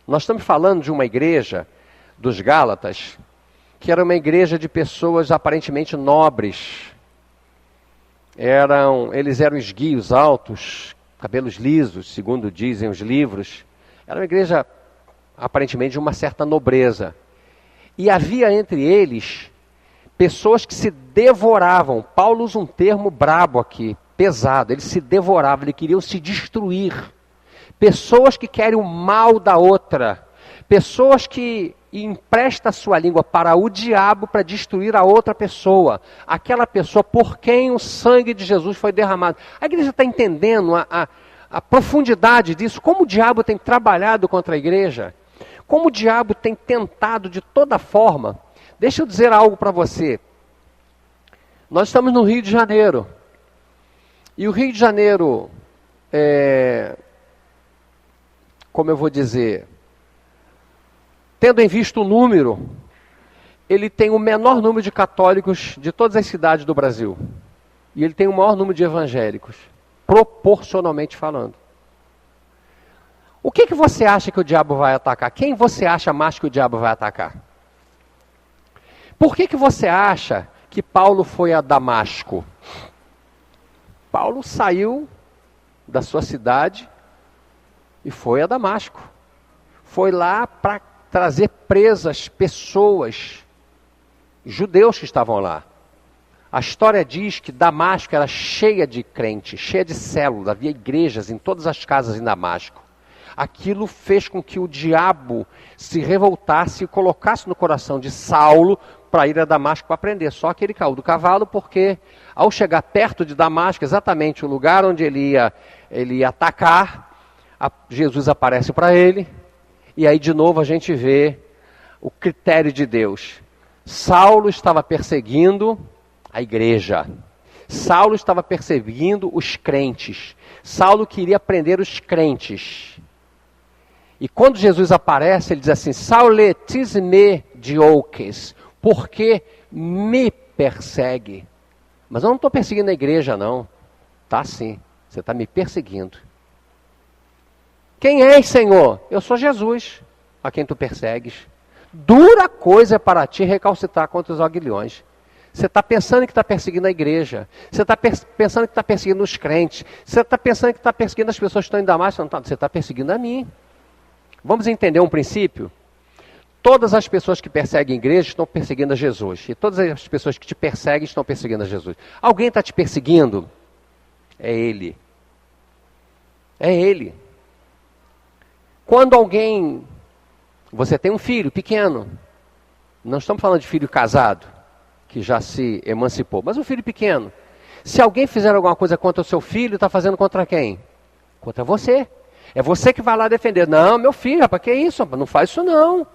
Nós estamos falando de uma igreja dos Gálatas, que era uma igreja de pessoas aparentemente nobres. Eles eram esguios altos, cabelos lisos, segundo dizem os livros. Era uma igreja aparentemente de uma certa nobreza. E havia entre eles pessoas que se devoravam. Paulo usa um termo brabo aqui, pesado. Eles se devoravam, eles queriam se destruir. Pessoas que querem o mal da outra. Pessoas que emprestam a sua língua para o diabo para destruir a outra pessoa. Aquela pessoa por quem o sangue de Jesus foi derramado. A igreja está entendendo a profundidade disso. Como o diabo tem trabalhado contra a igreja. Como o diabo tem tentado de toda forma. Deixa eu dizer algo para você. Nós estamos no Rio de Janeiro. E o Rio de Janeiro, como eu vou dizer, tendo em vista o número, ele tem o menor número de católicos de todas as cidades do Brasil. E ele tem o maior número de evangélicos, proporcionalmente falando. O que você acha que o diabo vai atacar? Quem você acha mais que o diabo vai atacar? Por que você acha que Paulo foi a Damasco? Paulo saiu da sua cidade e foi a Damasco. Foi lá para trazer presas pessoas, judeus que estavam lá. A história diz que Damasco era cheia de crentes, cheia de células, havia igrejas em todas as casas em Damasco. Aquilo fez com que o diabo se revoltasse e colocasse no coração de Saulo para ir a Damasco para aprender. Só que ele caiu do cavalo porque, ao chegar perto de Damasco, exatamente o lugar onde ele ia atacar, Jesus aparece para ele. E aí de novo a gente vê o critério de Deus. Saulo estava perseguindo a igreja. Saulo estava perseguindo os crentes. Saulo queria prender os crentes. E quando Jesus aparece, ele diz assim: Saule tis me dioques, porque me persegue. Mas eu não estou perseguindo a igreja, não. Tá sim, você está me perseguindo. Quem és, Senhor? Eu sou Jesus, a quem tu persegues. Dura coisa é para ti recalcitrar contra os aguilhões. Você está pensando que está perseguindo a igreja. Você está pensando que está perseguindo os crentes. Você está pensando que está perseguindo as pessoas que estão em Damasco. Não, você está perseguindo a mim. Vamos entender um princípio? Todas as pessoas que perseguem a igreja estão perseguindo a Jesus. E todas as pessoas que te perseguem estão perseguindo a Jesus. Alguém está te perseguindo? É Ele. É Ele. Quando alguém... Você tem um filho pequeno. Não estamos falando de filho casado, que já se emancipou. Mas um filho pequeno. Se alguém fizer alguma coisa contra o seu filho, está fazendo contra quem? Contra você. É você que vai lá defender. Não, meu filho, rapaz, que isso? Rapaz, não faz isso não.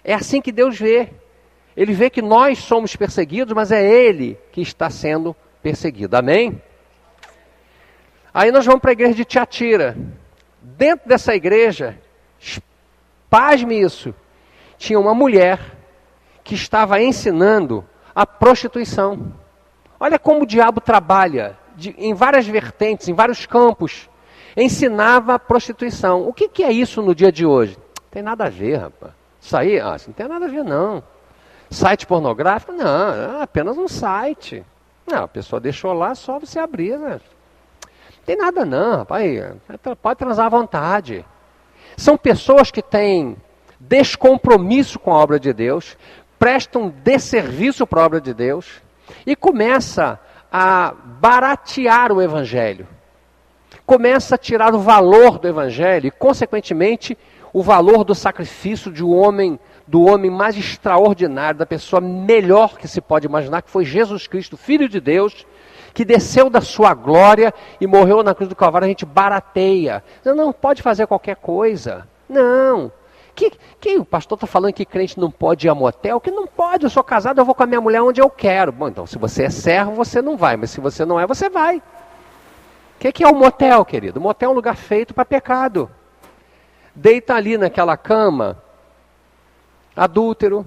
É assim que Deus vê. Ele vê que nós somos perseguidos, mas é Ele que está sendo perseguido. Amém? Aí nós vamos para a igreja de Tiatira. Dentro dessa igreja, pasme isso, tinha uma mulher que estava ensinando a prostituição. Olha como o diabo trabalha em várias vertentes, em vários campos. Ensinava a prostituição. O que é isso no dia de hoje? Não tem nada a ver, rapaz. Isso aí, isso não tem nada a ver, não. Site pornográfico? Não, é apenas um site. Não, a pessoa deixou lá, só você abrir, né? Não tem nada não, rapaz. Pode transar à vontade. São pessoas que têm descompromisso com a obra de Deus, prestam desserviço para a obra de Deus e começa a baratear o Evangelho. Começa a tirar o valor do Evangelho e, consequentemente, o valor do sacrifício do homem mais extraordinário, da pessoa melhor que se pode imaginar, que foi Jesus Cristo, Filho de Deus, que desceu da sua glória e morreu na cruz do Calvário. A gente barateia. Não pode fazer qualquer coisa. Não. O pastor está falando que crente não pode ir a motel? Que não pode, eu sou casado, eu vou com a minha mulher onde eu quero. Bom, então se você é servo, você não vai, mas se você não é, você vai. O que é o motel, querido? O motel é um lugar feito para pecado. Deita ali naquela cama, adúltero,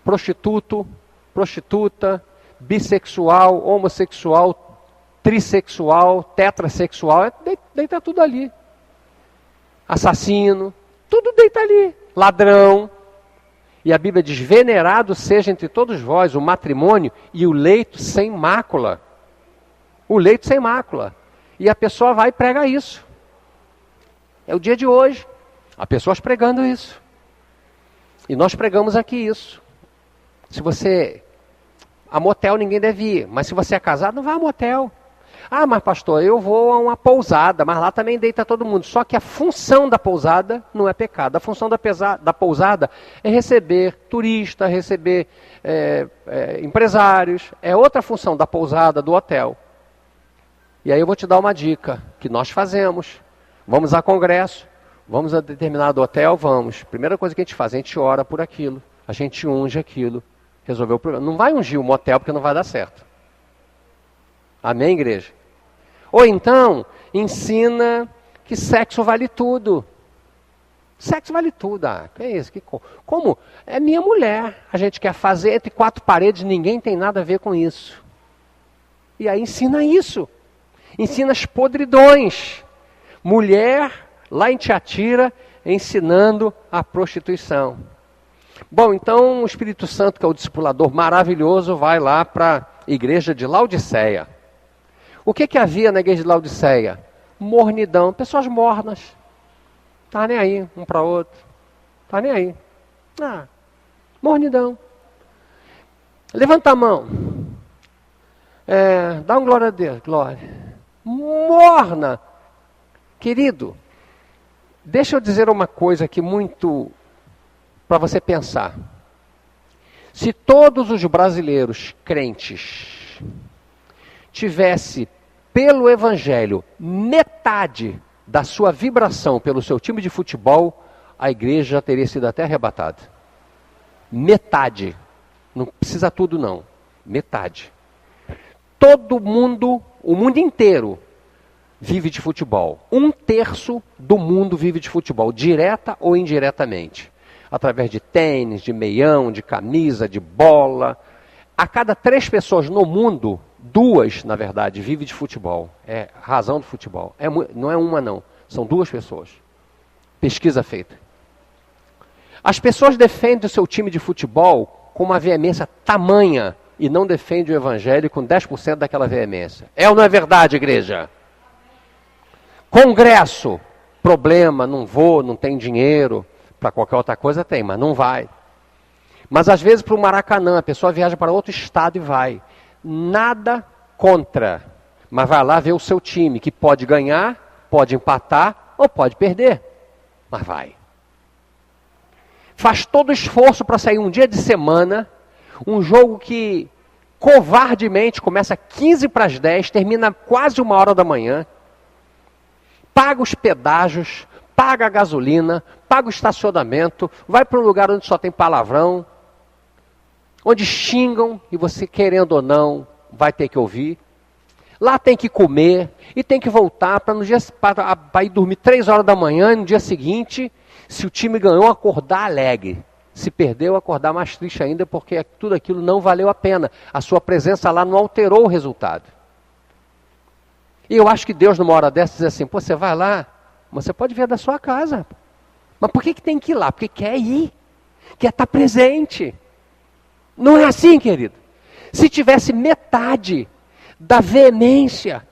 prostituto, prostituta, bissexual, homossexual, trissexual, tetrasexual, deita tudo ali. Assassino, tudo deita ali. Ladrão. E a Bíblia diz: venerado seja entre todos vós o matrimônio e o leito sem mácula. O leito sem mácula. E a pessoa vai e prega isso. É o dia de hoje. Há pessoas pregando isso. E nós pregamos aqui isso. Se você... A motel ninguém deve ir. Mas se você é casado, não vá a motel. Ah, mas pastor, eu vou a uma pousada. Mas lá também deita todo mundo. Só que a função da pousada não é pecado. A função da pousada é receber turista, receber empresários. É outra função da pousada, do hotel. E aí eu vou te dar uma dica que nós fazemos. Vamos a congresso, vamos a determinado hotel, vamos. Primeira coisa que a gente faz, a gente ora por aquilo. A gente unge aquilo. Resolveu o problema. Não vai ungir o motel porque não vai dar certo. Amém, igreja? Ou então, ensina que sexo vale tudo. Sexo vale tudo. Que é isso? Como? É minha mulher. A gente quer fazer entre quatro paredes, ninguém tem nada a ver com isso. E aí ensina isso. Ensina as podridões. Mulher, lá em Tiatira, ensinando a prostituição. Bom, então o Espírito Santo, que é o discipulador maravilhoso, vai lá para a igreja de Laodiceia. O que havia na igreja de Laodiceia? Mornidão, pessoas mornas. Tá nem aí, um para outro. Tá nem aí. Mornidão. Levanta a mão. Dá um glória a Deus, glória. Morna. Querido, deixa eu dizer uma coisa aqui muito para você pensar. Se todos os brasileiros crentes tivesse pelo Evangelho metade da sua vibração pelo seu time de futebol, a igreja já teria sido até arrebatada. Metade. Não precisa tudo não. Metade. Todo mundo, o mundo inteiro, vive de futebol. 1/3 do mundo vive de futebol, direta ou indiretamente. Através de tênis, de meião, de camisa, de bola. A cada 3 pessoas no mundo, 2, na verdade, vivem de futebol. É a razão do futebol. Não é uma, não. São 2 pessoas. Pesquisa feita. As pessoas defendem o seu time de futebol com uma veemência tamanha e não defendem o evangelho com 10% daquela veemência. É ou não é verdade, igreja? Congresso. Problema, não vou, não tem dinheiro. Para qualquer outra coisa tem, mas não vai. Mas às vezes para o Maracanã, a pessoa viaja para outro estado e vai. Nada contra, mas vai lá ver o seu time, que pode ganhar, pode empatar ou pode perder, mas vai. Faz todo o esforço para sair um dia de semana, um jogo que covardemente começa 9:45, termina quase 1h da manhã, paga os pedágios, paga a gasolina, paga o estacionamento, vai para um lugar onde só tem palavrão, onde xingam e você, querendo ou não, vai ter que ouvir. Lá tem que comer e tem que voltar para ir dormir 3h da manhã e no dia seguinte, se o time ganhou, acordar alegre. Se perdeu, acordar mais triste ainda, porque tudo aquilo não valeu a pena. A sua presença lá não alterou o resultado. E eu acho que Deus, numa hora dessa, diz assim, você vai lá, mas você pode ver da sua casa. Mas por que tem que ir lá? Porque quer ir, quer estar presente. Não é assim, querido. Se tivesse metade da veemência,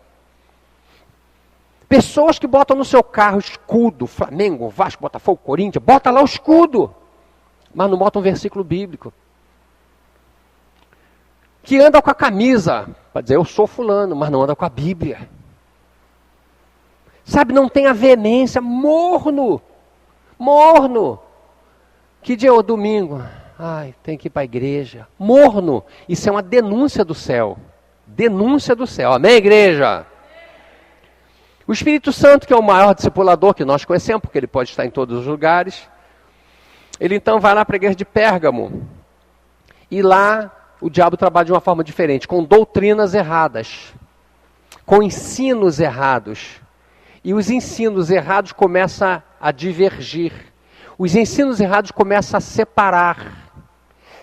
pessoas que botam no seu carro escudo, Flamengo, Vasco, Botafogo, Corinthians, bota lá o escudo, mas não bota um versículo bíblico. Que anda com a camisa, para dizer eu sou fulano, mas não anda com a Bíblia. Sabe, não tem a veemência, morno. Que dia é o domingo? Tem que ir para a igreja. Morno. Isso é uma denúncia do céu. Denúncia do céu. Amém, igreja? O Espírito Santo, que é o maior discipulador que nós conhecemos, porque ele pode estar em todos os lugares, ele então vai lá para a igreja de Pérgamo. E lá o diabo trabalha de uma forma diferente, com doutrinas erradas, com ensinos errados. E os ensinos errados começam a divergir. Os ensinos errados começam a separar.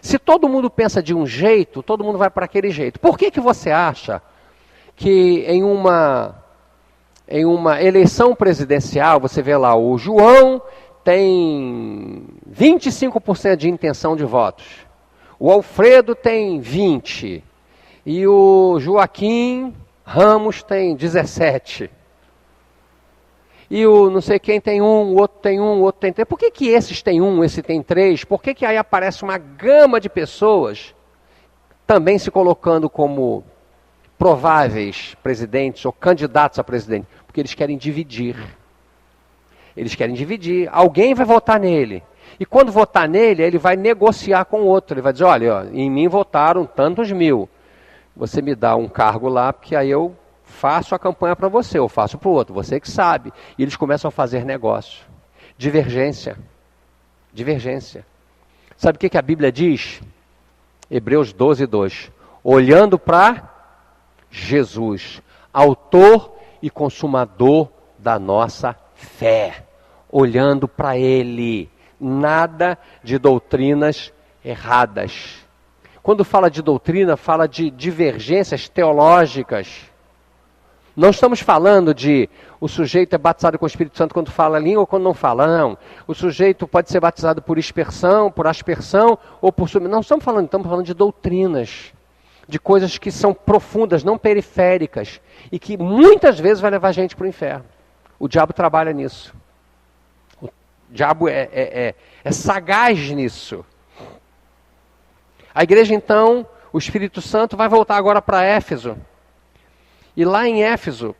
Se todo mundo pensa de um jeito, todo mundo vai para aquele jeito. Por que você acha que em uma eleição presidencial, você vê lá, o João tem 25% de intenção de votos, o Alfredo tem 20%, e o Joaquim Ramos tem 17%. E o não sei quem tem 1, o outro tem 1, o outro tem 3. Por que esses têm 1, esse tem 3? Por que aí aparece uma gama de pessoas também se colocando como prováveis presidentes ou candidatos a presidente? Porque eles querem dividir. Eles querem dividir. Alguém vai votar nele. E quando votar nele, ele vai negociar com o outro. Ele vai dizer, olha, em mim votaram tantos mil. Você me dá um cargo lá, porque aí eu faço a campanha para você, eu faço para o outro, você que sabe. E eles começam a fazer negócio. Divergência. Sabe o que a Bíblia diz? Hebreus 12:2. Olhando para Jesus, autor e consumador da nossa fé. olhando para Ele. Nada de doutrinas erradas. Quando fala de doutrina, fala de divergências teológicas. Não estamos falando de o sujeito é batizado com o Espírito Santo quando fala a língua ou quando não fala, não. O sujeito pode ser batizado por dispersão, por aspersão ou por... Não estamos falando de doutrinas, de coisas que são profundas, não periféricas, e que muitas vezes vai levar a gente para o inferno. O diabo trabalha nisso. O diabo é sagaz nisso. A igreja, então, o Espírito Santo vai voltar agora para Éfeso. E lá em Éfeso,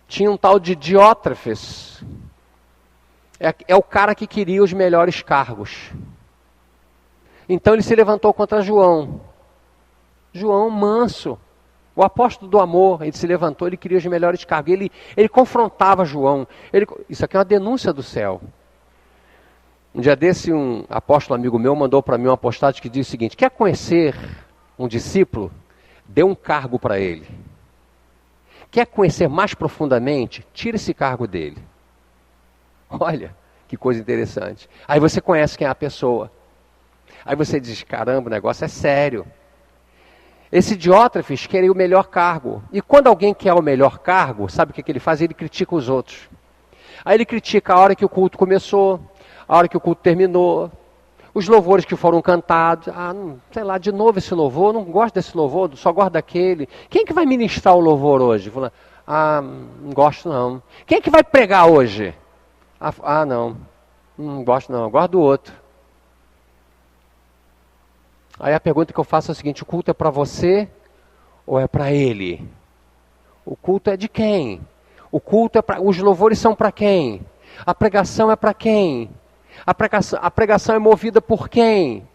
tinha um tal de Diótrefes. É o cara que queria os melhores cargos. Então ele se levantou contra João. João manso, o apóstolo do amor, ele se levantou, ele queria os melhores cargos. Ele confrontava João. Isso aqui é uma denúncia do céu. Um dia desse, um apóstolo amigo meu mandou para mim uma postagem que diz o seguinte: quer conhecer um discípulo? Dê um cargo para ele. Quer conhecer mais profundamente? Tira esse cargo dele. Olha, que coisa interessante. Aí você conhece quem é a pessoa. Aí você diz, caramba, o negócio é sério. Esse Diótrefes queria o melhor cargo. E quando alguém quer o melhor cargo, sabe o que ele faz? Ele critica os outros. Aí ele critica a hora que o culto começou, a hora que o culto terminou, os louvores que foram cantados. Sei lá, de novo esse louvor, não gosto desse louvor, só gosto daquele. Quem que vai ministrar o louvor hoje? Não gosto não. Quem é que vai pregar hoje? Não gosto não, gosto do outro. Aí a pergunta que eu faço é a seguinte: o culto é para você ou é para ele? O culto é de quem? O culto é os louvores são para quem? A pregação é para quem? A pregação é movida por quem?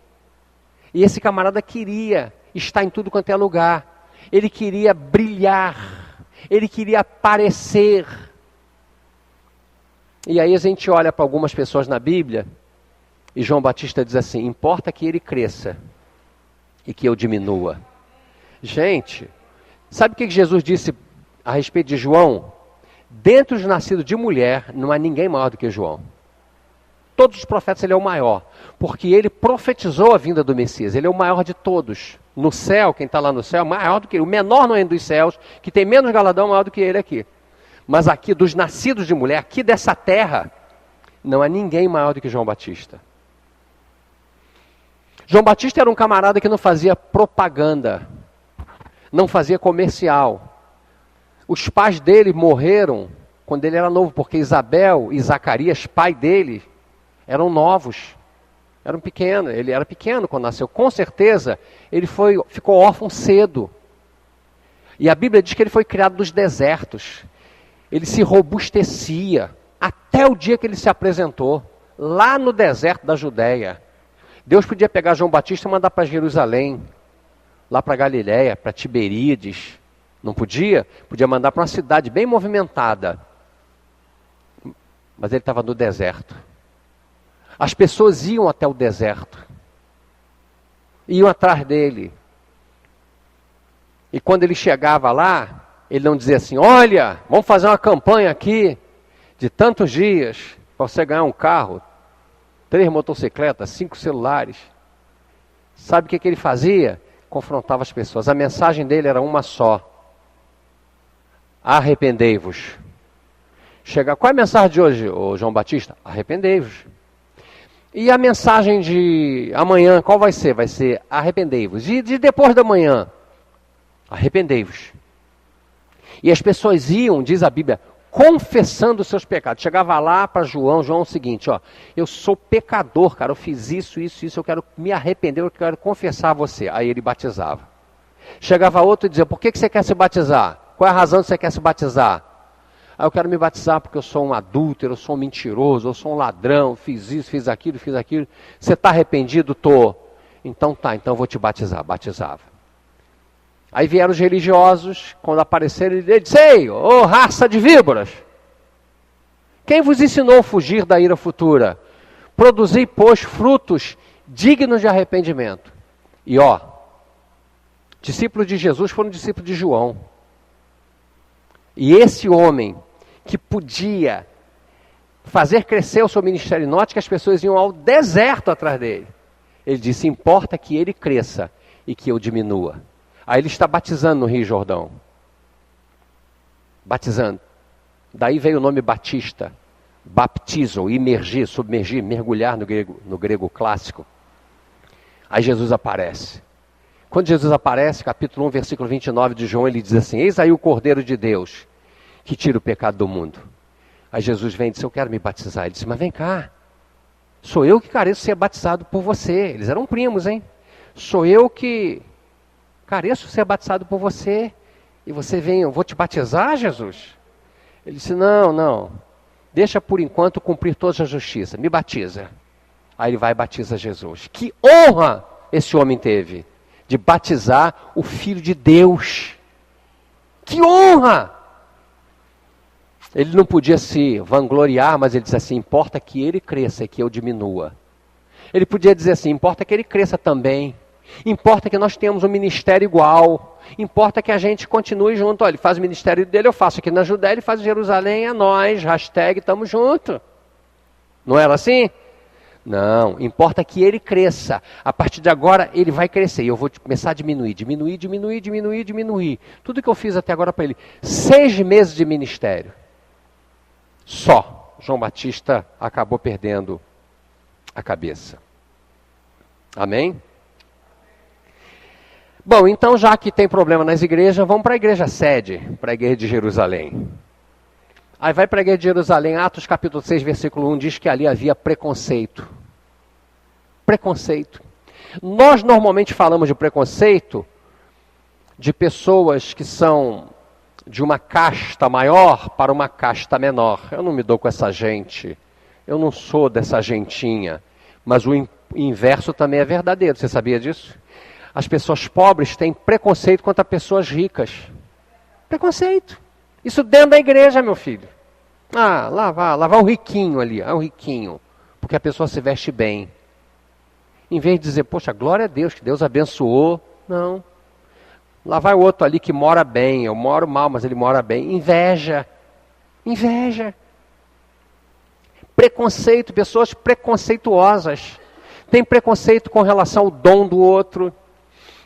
E esse camarada queria estar em tudo quanto é lugar. Ele queria brilhar. Ele queria aparecer. E aí a gente olha para algumas pessoas na Bíblia e João Batista diz assim: importa que ele cresça e que eu diminua. Gente, sabe o que Jesus disse a respeito de João? Dentre os nascidos de mulher, não há ninguém maior do que João. Todos os profetas ele é o maior, porque ele profetizou a vinda do Messias. Ele é o maior de todos. No céu, quem está lá no céu, maior do que ele. O menor no reino dos céus, que tem menos galadão, maior do que ele aqui. Mas aqui, dos nascidos de mulher, aqui dessa terra, não há ninguém maior do que João Batista. João Batista era um camarada que não fazia propaganda, não fazia comercial. Os pais dele morreram quando ele era novo, porque Isabel e Zacarias, pai dele, eram novos, eram pequenos. Ele era pequeno quando nasceu. Com certeza, ele ficou órfão cedo. E a Bíblia diz que ele foi criado nos desertos. Ele se robustecia até o dia que ele se apresentou, lá no deserto da Judéia. Deus podia pegar João Batista e mandar para Jerusalém, lá para Galiléia, para Tiberíades. Não podia? Podia mandar para uma cidade bem movimentada. Mas ele estava no deserto. As pessoas iam até o deserto. Iam atrás dele. E quando ele chegava lá, ele não dizia assim: olha, vamos fazer uma campanha aqui de tantos dias para você ganhar um carro, 3 motocicletas, 5 celulares. Sabe o que ele fazia? Confrontava as pessoas. A mensagem dele era uma só: arrependei-vos. Qual é a mensagem de hoje, ô João Batista? Arrependei-vos. E a mensagem de amanhã, qual vai ser? Vai ser arrependei-vos. E de depois da manhã? Arrependei-vos. E as pessoas iam, diz a Bíblia, confessando os seus pecados. Chegava lá para João é o seguinte: eu sou pecador, cara, eu fiz isso, eu quero me arrepender, eu quero confessar a você. Aí ele batizava. Chegava outro e dizia: por que você quer se batizar? Qual é a razão que você quer se batizar? Eu quero me batizar porque eu sou um adúltero, eu sou um mentiroso, eu sou um ladrão, fiz isso, fiz aquilo. Você está arrependido? Estou. Então eu vou te batizar. Batizava. Aí vieram os religiosos, quando apareceram, ele disse: ei, ô raça de víboras, quem vos ensinou a fugir da ira futura? Produzi, pois, frutos dignos de arrependimento. E discípulos de Jesus foram discípulos de João. E esse homem que podia fazer crescer o seu ministério. Note que as pessoas iam ao deserto atrás dele. Ele disse, importa que ele cresça e que eu diminua. Aí ele está batizando no Rio Jordão. Batizando. Daí veio o nome Batista. Baptizo, imergir, submergir, mergulhar no grego clássico. Aí Jesus aparece. Quando Jesus aparece, capítulo 1, versículo 29 de João, ele diz assim, eis aí o Cordeiro de Deus, que tira o pecado do mundo. Aí Jesus vem e diz, eu quero me batizar. Ele disse, mas vem cá, sou eu que careço ser batizado por você. Eles eram primos, hein? Sou eu que careço ser batizado por você. E você vem, eu vou te batizar, Jesus? Ele disse, não, deixa por enquanto cumprir toda a justiça, me batiza. Aí ele vai e batiza Jesus. Que honra esse homem teve de batizar o Filho de Deus. Que honra! Ele não podia se vangloriar, mas ele disse assim, importa que ele cresça e que eu diminua. Ele podia dizer assim, importa que ele cresça também. Importa que nós tenhamos um ministério igual. Importa que a gente continue junto. Olha, ele faz o ministério dele, eu faço aqui na Judéia, ele faz em Jerusalém, é nós, hashtag, estamos juntos. Não era assim? Não, importa que ele cresça. A partir de agora, ele vai crescer. E eu vou começar a diminuir. Tudo que eu fiz até agora para ele. 6 meses de ministério. Só. João Batista acabou perdendo a cabeça. Amém? Bom, então já que tem problema nas igrejas, vamos para a igreja sede, para a igreja de Jerusalém. Aí vai para a igreja de Jerusalém, Atos capítulo 6, versículo 1, diz que ali havia preconceito. Preconceito. Nós normalmente falamos de preconceito de pessoas que são de uma casta maior para uma casta menor. Eu não me dou com essa gente, eu não sou dessa gentinha. Mas o inverso também é verdadeiro, você sabia disso? As pessoas pobres têm preconceito contra pessoas ricas. Preconceito. Isso dentro da igreja, meu filho. Ah, lá vai o riquinho ali, o riquinho. Porque a pessoa se veste bem. Em vez de dizer, poxa, glória a Deus, que Deus abençoou. Não. Lá vai o outro ali que mora bem. Eu moro mal, mas ele mora bem. Inveja. Inveja. Preconceito, pessoas preconceituosas. Tem preconceito com relação ao dom do outro.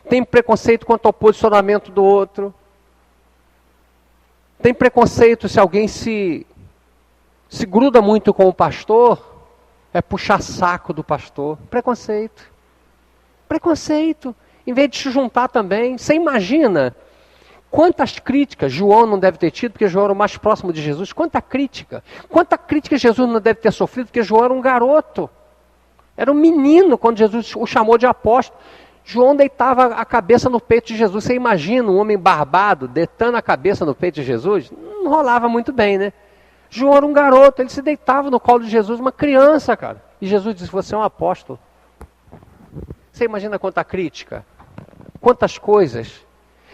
Tem preconceito quanto ao posicionamento do outro. Tem preconceito se alguém se gruda muito com o pastor, é puxar saco do pastor. Preconceito. Preconceito. Em vez de se juntar também. Você imagina quantas críticas João não deve ter tido, porque João era o mais próximo de Jesus. Quanta crítica Jesus não deve ter sofrido, porque João era um garoto. Era um menino quando Jesus o chamou de apóstolo. João deitava a cabeça no peito de Jesus. Você imagina um homem barbado deitando a cabeça no peito de Jesus? Não rolava muito bem, né? João era um garoto, ele se deitava no colo de Jesus, uma criança, cara. E Jesus disse, você é um apóstolo. Você imagina quanta crítica? Quantas coisas?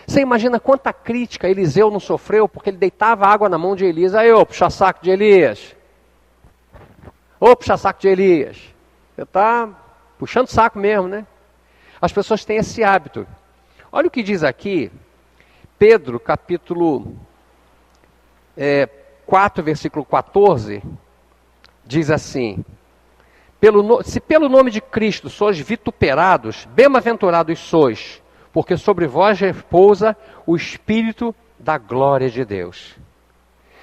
Você imagina quanta crítica Eliseu não sofreu porque ele deitava água na mão de Elias. Aí, ô, puxa saco de Elias. Ô, puxa saco de Elias. Você está puxando saco mesmo, né? As pessoas têm esse hábito. Olha o que diz aqui, Pedro, capítulo 4, versículo 14, diz assim, se pelo nome de Cristo sois vituperados, bem-aventurados sois, porque sobre vós repousa o Espírito da glória de Deus.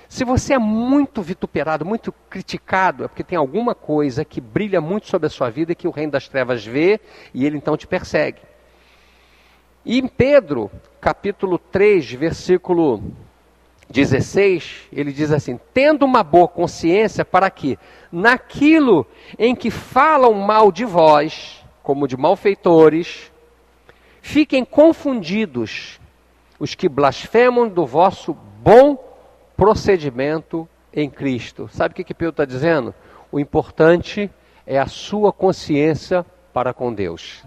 Se você é muito vituperado, muito criticado, é porque tem alguma coisa que brilha muito sobre a sua vida e que o reino das trevas vê e ele então te persegue. E em Pedro, capítulo 3, versículo 16, ele diz assim, tendo uma boa consciência para que, naquilo em que falam mal de vós, como de malfeitores, fiquem confundidos os que blasfemam do vosso bom procedimento em Cristo. Sabe o que Pedro está dizendo? O importante é a sua consciência para com Deus.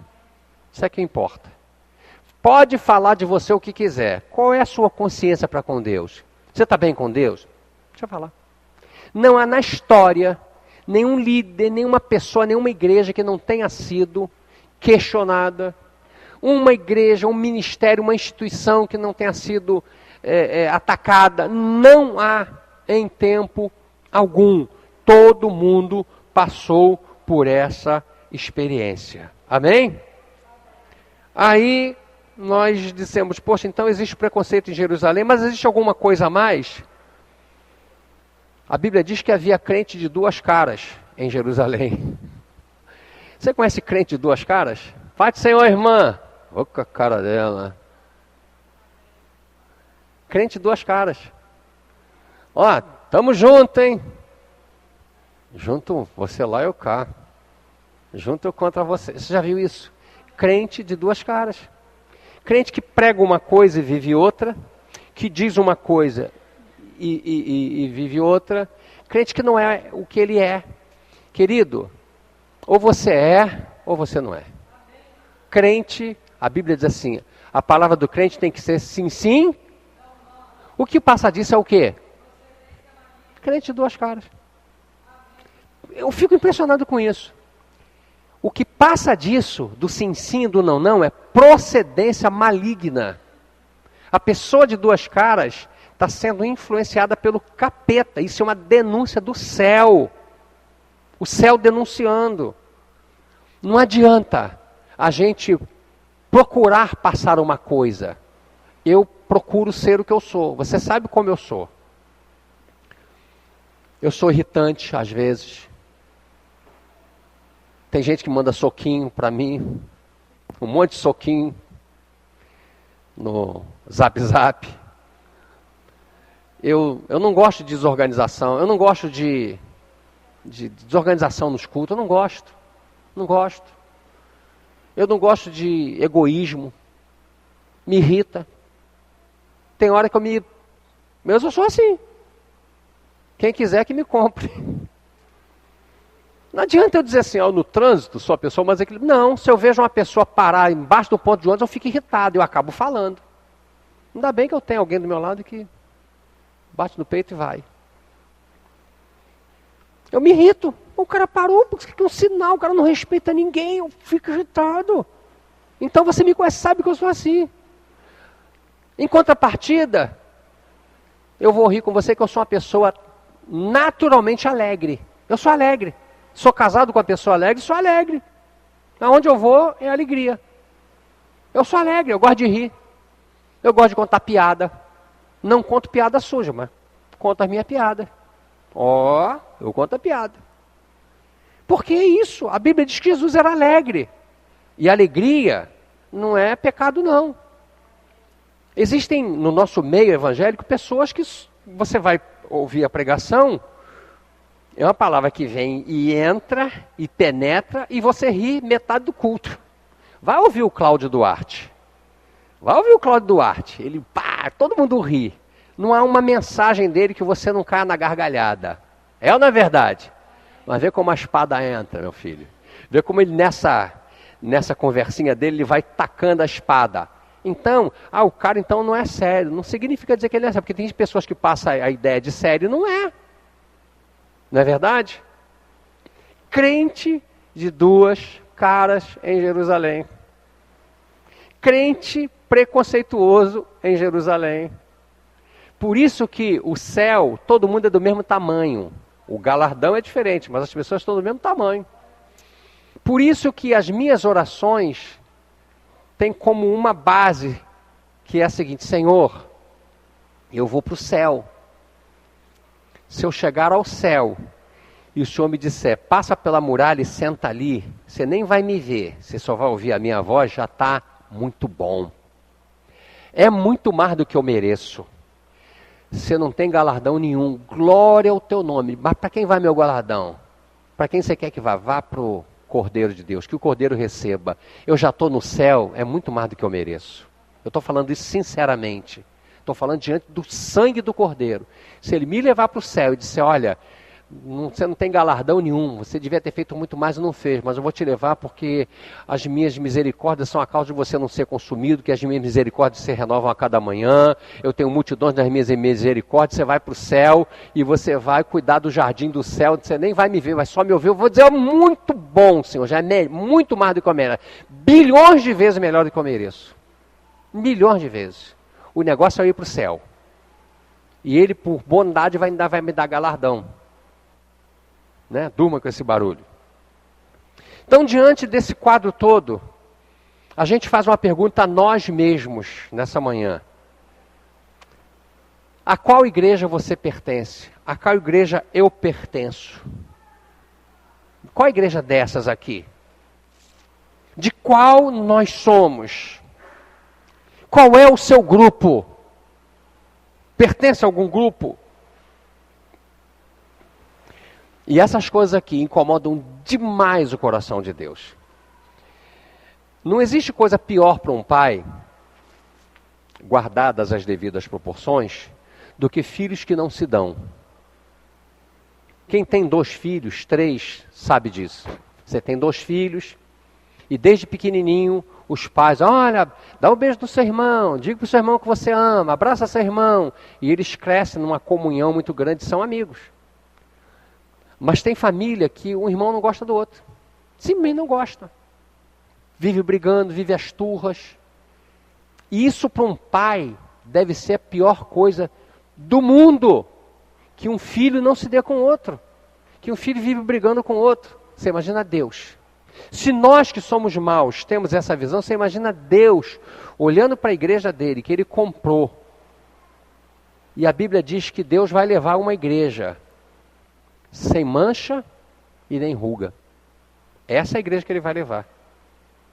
Isso é que importa. Pode falar de você o que quiser. Qual é a sua consciência para com Deus? Você está bem com Deus? Deixa eu falar. Não há na história nenhum líder, nenhuma pessoa, nenhuma igreja que não tenha sido questionada. Uma igreja, um ministério, uma instituição que não tenha sido atacada. Não há em tempo algum Todo mundo passou por essa experiência. Amém? Aí nós dissemos, poxa, então existe preconceito em Jerusalém, mas existe alguma coisa a mais? A Bíblia diz que havia crente de duas caras em Jerusalém. Você conhece crente de duas caras? Pai do Senhor, irmã. Olha a cara dela. Crente de duas caras. Ó, tamo junto, hein? Junto você lá e eu cá. Junto eu contra você. Você já viu isso? Crente de duas caras. Crente que prega uma coisa e vive outra. Que diz uma coisa e vive outra. Crente que não é o que ele é. Querido, ou você é, ou você não é. Crente, a Bíblia diz assim, a palavra do crente tem que ser sim, sim. O que passa disso é o quê? Crente de duas caras. Eu fico impressionado com isso. O que passa disso, do sim, sim e do não, não, é procedência maligna. A pessoa de duas caras está sendo influenciada pelo capeta. Isso é uma denúncia do céu. O céu denunciando. Não adianta a gente procurar passar uma coisa. Eu procuro ser o que eu sou. Você sabe como eu sou. Eu sou irritante às vezes. Tem gente que manda soquinho para mim. Um monte de soquinho no Zap Zap. Eu não gosto de desorganização. Eu não gosto de desorganização nos cultos. Eu não gosto. Não gosto. Eu não gosto de egoísmo. Me irrita. Tem hora que eu sou assim. Quem quiser que me compre. Não adianta eu dizer assim, no trânsito sou a pessoa mais equilibrada. Não, se eu vejo uma pessoa parar embaixo do ponto de ônibus, eu fico irritado, eu acabo falando. Ainda bem que eu tenho alguém do meu lado que bate no peito e vai. Eu me irrito. O cara parou, porque é um sinal, o cara não respeita ninguém, eu fico irritado. Então você me conhece, sabe que eu sou assim. Em contrapartida, eu vou rir com você que eu sou uma pessoa naturalmente alegre. Eu sou alegre. Sou casado com uma pessoa alegre, sou alegre. Aonde eu vou é alegria. Eu sou alegre, eu gosto de rir. Eu gosto de contar piada. Não conto piada suja, mas conto as minhas piadas. Eu conto a piada. Porque é isso, a Bíblia diz que Jesus era alegre. E alegria não é pecado, não. Existem no nosso meio evangélico pessoas que você vai ouvir a pregação, é uma palavra que vem e entra e penetra e você ri metade do culto. Vai ouvir o Cláudio Duarte. Vai ouvir o Cláudio Duarte. Ele, todo mundo ri. Não há uma mensagem dele que você não caia na gargalhada. É ou não é verdade? Mas vê como a espada entra, meu filho. Vê como ele nessa conversinha dele, ele vai tacando a espada. Então, o cara então não é sério. Não significa dizer que ele é sério, porque tem pessoas que passam a ideia de sério, não é. Não é verdade? Crente de duas caras em Jerusalém. Crente preconceituoso em Jerusalém. Por isso que o céu, todo mundo é do mesmo tamanho. O galardão é diferente, mas as pessoas estão do mesmo tamanho. Por isso que as minhas orações têm como uma base, que é a seguinte: Senhor, eu vou para o céu. Se eu chegar ao céu e o Senhor me disser, passa pela muralha e senta ali, você nem vai me ver, você só vai ouvir a minha voz, já está muito bom. É muito mais do que eu mereço. Você não tem galardão nenhum, glória ao teu nome. Mas para quem vai meu galardão? Para quem você quer que vá? Vá para o Cordeiro de Deus, que o Cordeiro receba. Eu já estou no céu, é muito mais do que eu mereço. Eu estou falando isso sinceramente. Estou falando diante do sangue do Cordeiro. Se ele me levar para o céu e disser, olha, você não tem galardão nenhum, você devia ter feito muito mais e não fez, mas eu vou te levar porque as minhas misericórdias são a causa de você não ser consumido, que as minhas misericórdias se renovam a cada manhã, eu tenho multidões das minhas misericórdias, você vai para o céu e você vai cuidar do jardim do céu, você nem vai me ver, vai só me ouvir, eu vou dizer, muito bom, Senhor, já é muito mais do que eu mereço, bilhões de vezes melhor do que eu mereço, milhões de vezes. O negócio é eu ir para o céu. E ele, por bondade, ainda vai me dar galardão. né? Durma com esse barulho. Então, diante desse quadro todo, a gente faz uma pergunta a nós mesmos nessa manhã. A qual igreja você pertence? A qual igreja eu pertenço? Qual igreja dessas aqui? De qual nós somos? Qual é o seu grupo? Pertence a algum grupo? E essas coisas aqui incomodam demais o coração de Deus. Não existe coisa pior para um pai, guardadas as devidas proporções, do que filhos que não se dão. Quem tem 2 filhos, 3, sabe disso. Você tem 2 filhos, e desde pequenininho, os pais, olha, dá um beijo no seu irmão, diga para o seu irmão que você ama, abraça seu irmão. E eles crescem numa comunhão muito grande, são amigos. Mas tem família que um irmão não gosta do outro. Simplesmente não gosta. Vive brigando, vive as turras. E isso para um pai deve ser a pior coisa do mundo. Que um filho não se dê com o outro. Que um filho vive brigando com o outro. Você imagina Deus. Se nós que somos maus temos essa visão, você imagina Deus olhando para a igreja dele, que ele comprou. E a Bíblia diz que Deus vai levar uma igreja sem mancha e nem ruga. Essa é a igreja que ele vai levar.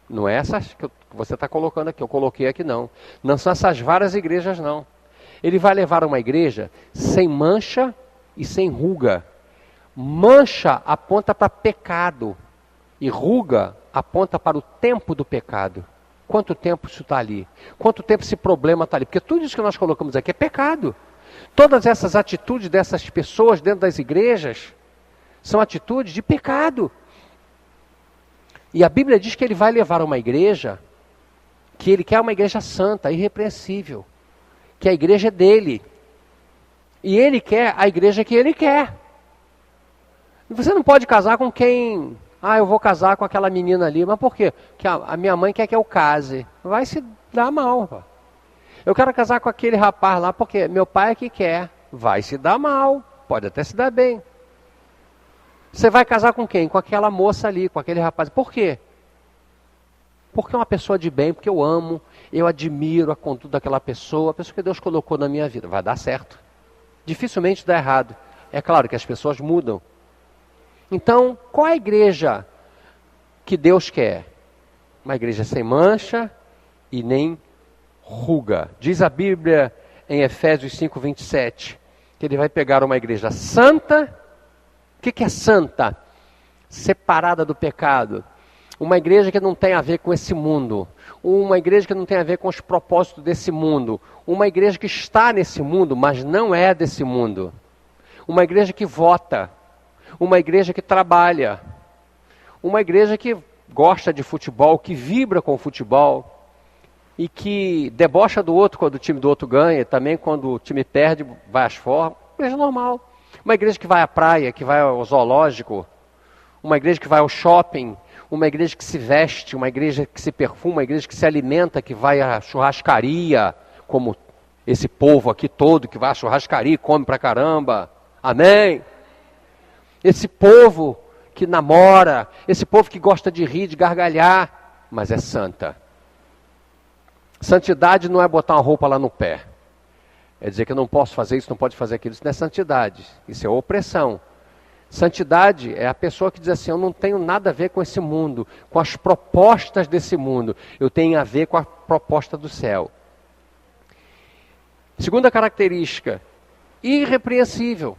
Não é essa que você está colocando aqui, eu coloquei aqui não. Não são essas várias igrejas não. Ele vai levar uma igreja sem mancha e sem ruga. Mancha aponta para pecado. E ruga aponta para o tempo do pecado. Quanto tempo isso está ali? Quanto tempo esse problema está ali? Porque tudo isso que nós colocamos aqui é pecado. Todas essas atitudes dessas pessoas dentro das igrejas são atitudes de pecado. E a Bíblia diz que ele vai levar uma igreja, que ele quer uma igreja santa, irrepreensível. Que a igreja é dele. E ele quer a igreja que ele quer. Você não pode casar com quem... eu vou casar com aquela menina ali. Mas por quê? Porque a minha mãe quer que eu case. Vai se dar mal. Pô. Eu quero casar com aquele rapaz lá porque meu pai é que quer. Vai se dar mal. Pode até se dar bem. Você vai casar com quem? Com aquela moça ali, com aquele rapaz. Por quê? Porque é uma pessoa de bem, porque eu amo, eu admiro a conduta daquela pessoa, a pessoa que Deus colocou na minha vida. Vai dar certo. Dificilmente dá errado. É claro que as pessoas mudam. Então, qual é a igreja que Deus quer? Uma igreja sem mancha e nem ruga. Diz a Bíblia em Efésios 5:27, que ele vai pegar uma igreja santa. O que é santa? Separada do pecado. Uma igreja que não tem a ver com esse mundo. Uma igreja que não tem a ver com os propósitos desse mundo. Uma igreja que está nesse mundo, mas não é desse mundo. Uma igreja que vota. Uma igreja que trabalha. Uma igreja que gosta de futebol, que vibra com o futebol. E que debocha do outro quando o time do outro ganha. Também quando o time perde, vai às formas. Uma igreja normal. Uma igreja que vai à praia, que vai ao zoológico. Uma igreja que vai ao shopping. Uma igreja que se veste. Uma igreja que se perfuma. Uma igreja que se alimenta, que vai à churrascaria. Como esse povo aqui todo que vai à churrascaria e come pra caramba. Amém? Esse povo que namora. Esse povo que gosta de rir, de gargalhar. Mas é santa. Santidade não é botar uma roupa lá no pé. É dizer que eu não posso fazer isso, não pode fazer aquilo. Isso não é santidade. Isso é opressão. Santidade é a pessoa que diz assim, eu não tenho nada a ver com esse mundo, com as propostas desse mundo. Eu tenho a ver com a proposta do céu. Segunda característica, irrepreensível.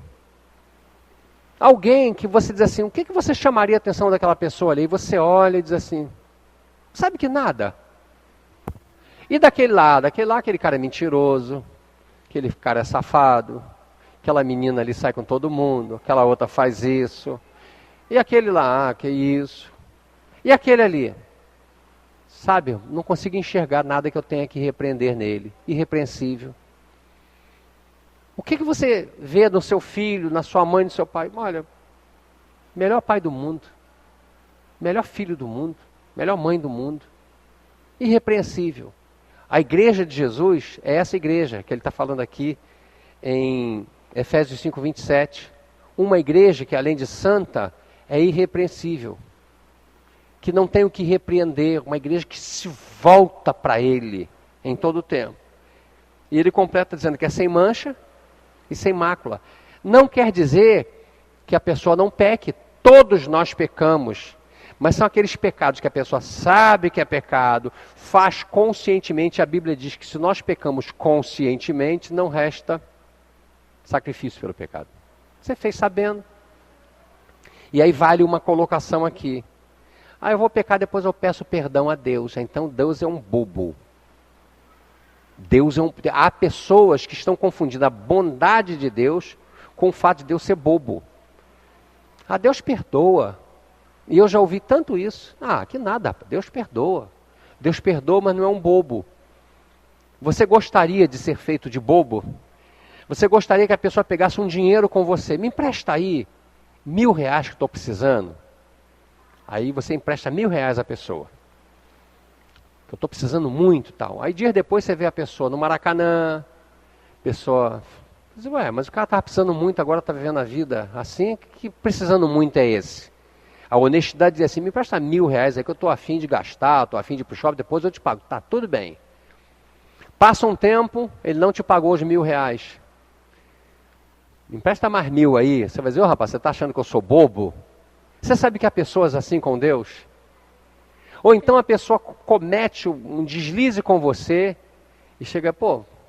Alguém que você diz assim, o que você chamaria a atenção daquela pessoa ali? E você olha e diz assim, sabe que nada. E daquele lá, aquele cara é mentiroso, aquele cara é safado, aquela menina ali sai com todo mundo, aquela outra faz isso, e aquele lá, que isso, e aquele ali, sabe, não consigo enxergar nada que eu tenha que repreender nele, irrepreensível. O que você vê no seu filho, na sua mãe, no seu pai? Olha, melhor pai do mundo, melhor filho do mundo, melhor mãe do mundo, irrepreensível. A igreja de Jesus é essa igreja que ele está falando aqui em Efésios 5:27. uma igreja que, além de santa, é irrepreensível, que não tem o que repreender, uma igreja que se volta para Ele em todo o tempo. E ele completa dizendo que é sem mancha e sem mácula. Não quer dizer que a pessoa não peque, todos nós pecamos, mas são aqueles pecados que a pessoa sabe que é pecado, faz conscientemente. A Bíblia diz que se nós pecamos conscientemente, não resta sacrifício pelo pecado. Você fez sabendo. E aí vale uma colocação aqui. Eu vou pecar, depois eu peço perdão a Deus. Então Deus é um bobo. Há pessoas que estão confundindo a bondade de Deus com o fato de Deus ser bobo. Deus perdoa. E eu já ouvi tanto isso. Que nada, Deus perdoa. Deus perdoa, mas não é um bobo. Você gostaria de ser feito de bobo? Você gostaria que a pessoa pegasse um dinheiro com você? Me empresta aí R$1.000 que estou precisando. Aí você empresta R$1.000 à pessoa. Eu estou precisando muito e tal. Aí dias depois você vê a pessoa no Maracanã. Pessoa diz, mas o cara estava precisando muito, agora está vivendo a vida assim. Que precisando muito é esse? A honestidade diz assim, me empresta R$1.000 aí que eu estou a fim de gastar, estou a fim de ir para o shopping, depois eu te pago. Tá, tudo bem. Passa um tempo, ele não te pagou os R$1.000. Me empresta mais 1.000 aí. Você vai dizer, rapaz, você está achando que eu sou bobo? Você sabe que há pessoas assim com Deus? Ou então a pessoa comete um deslize com você e chega,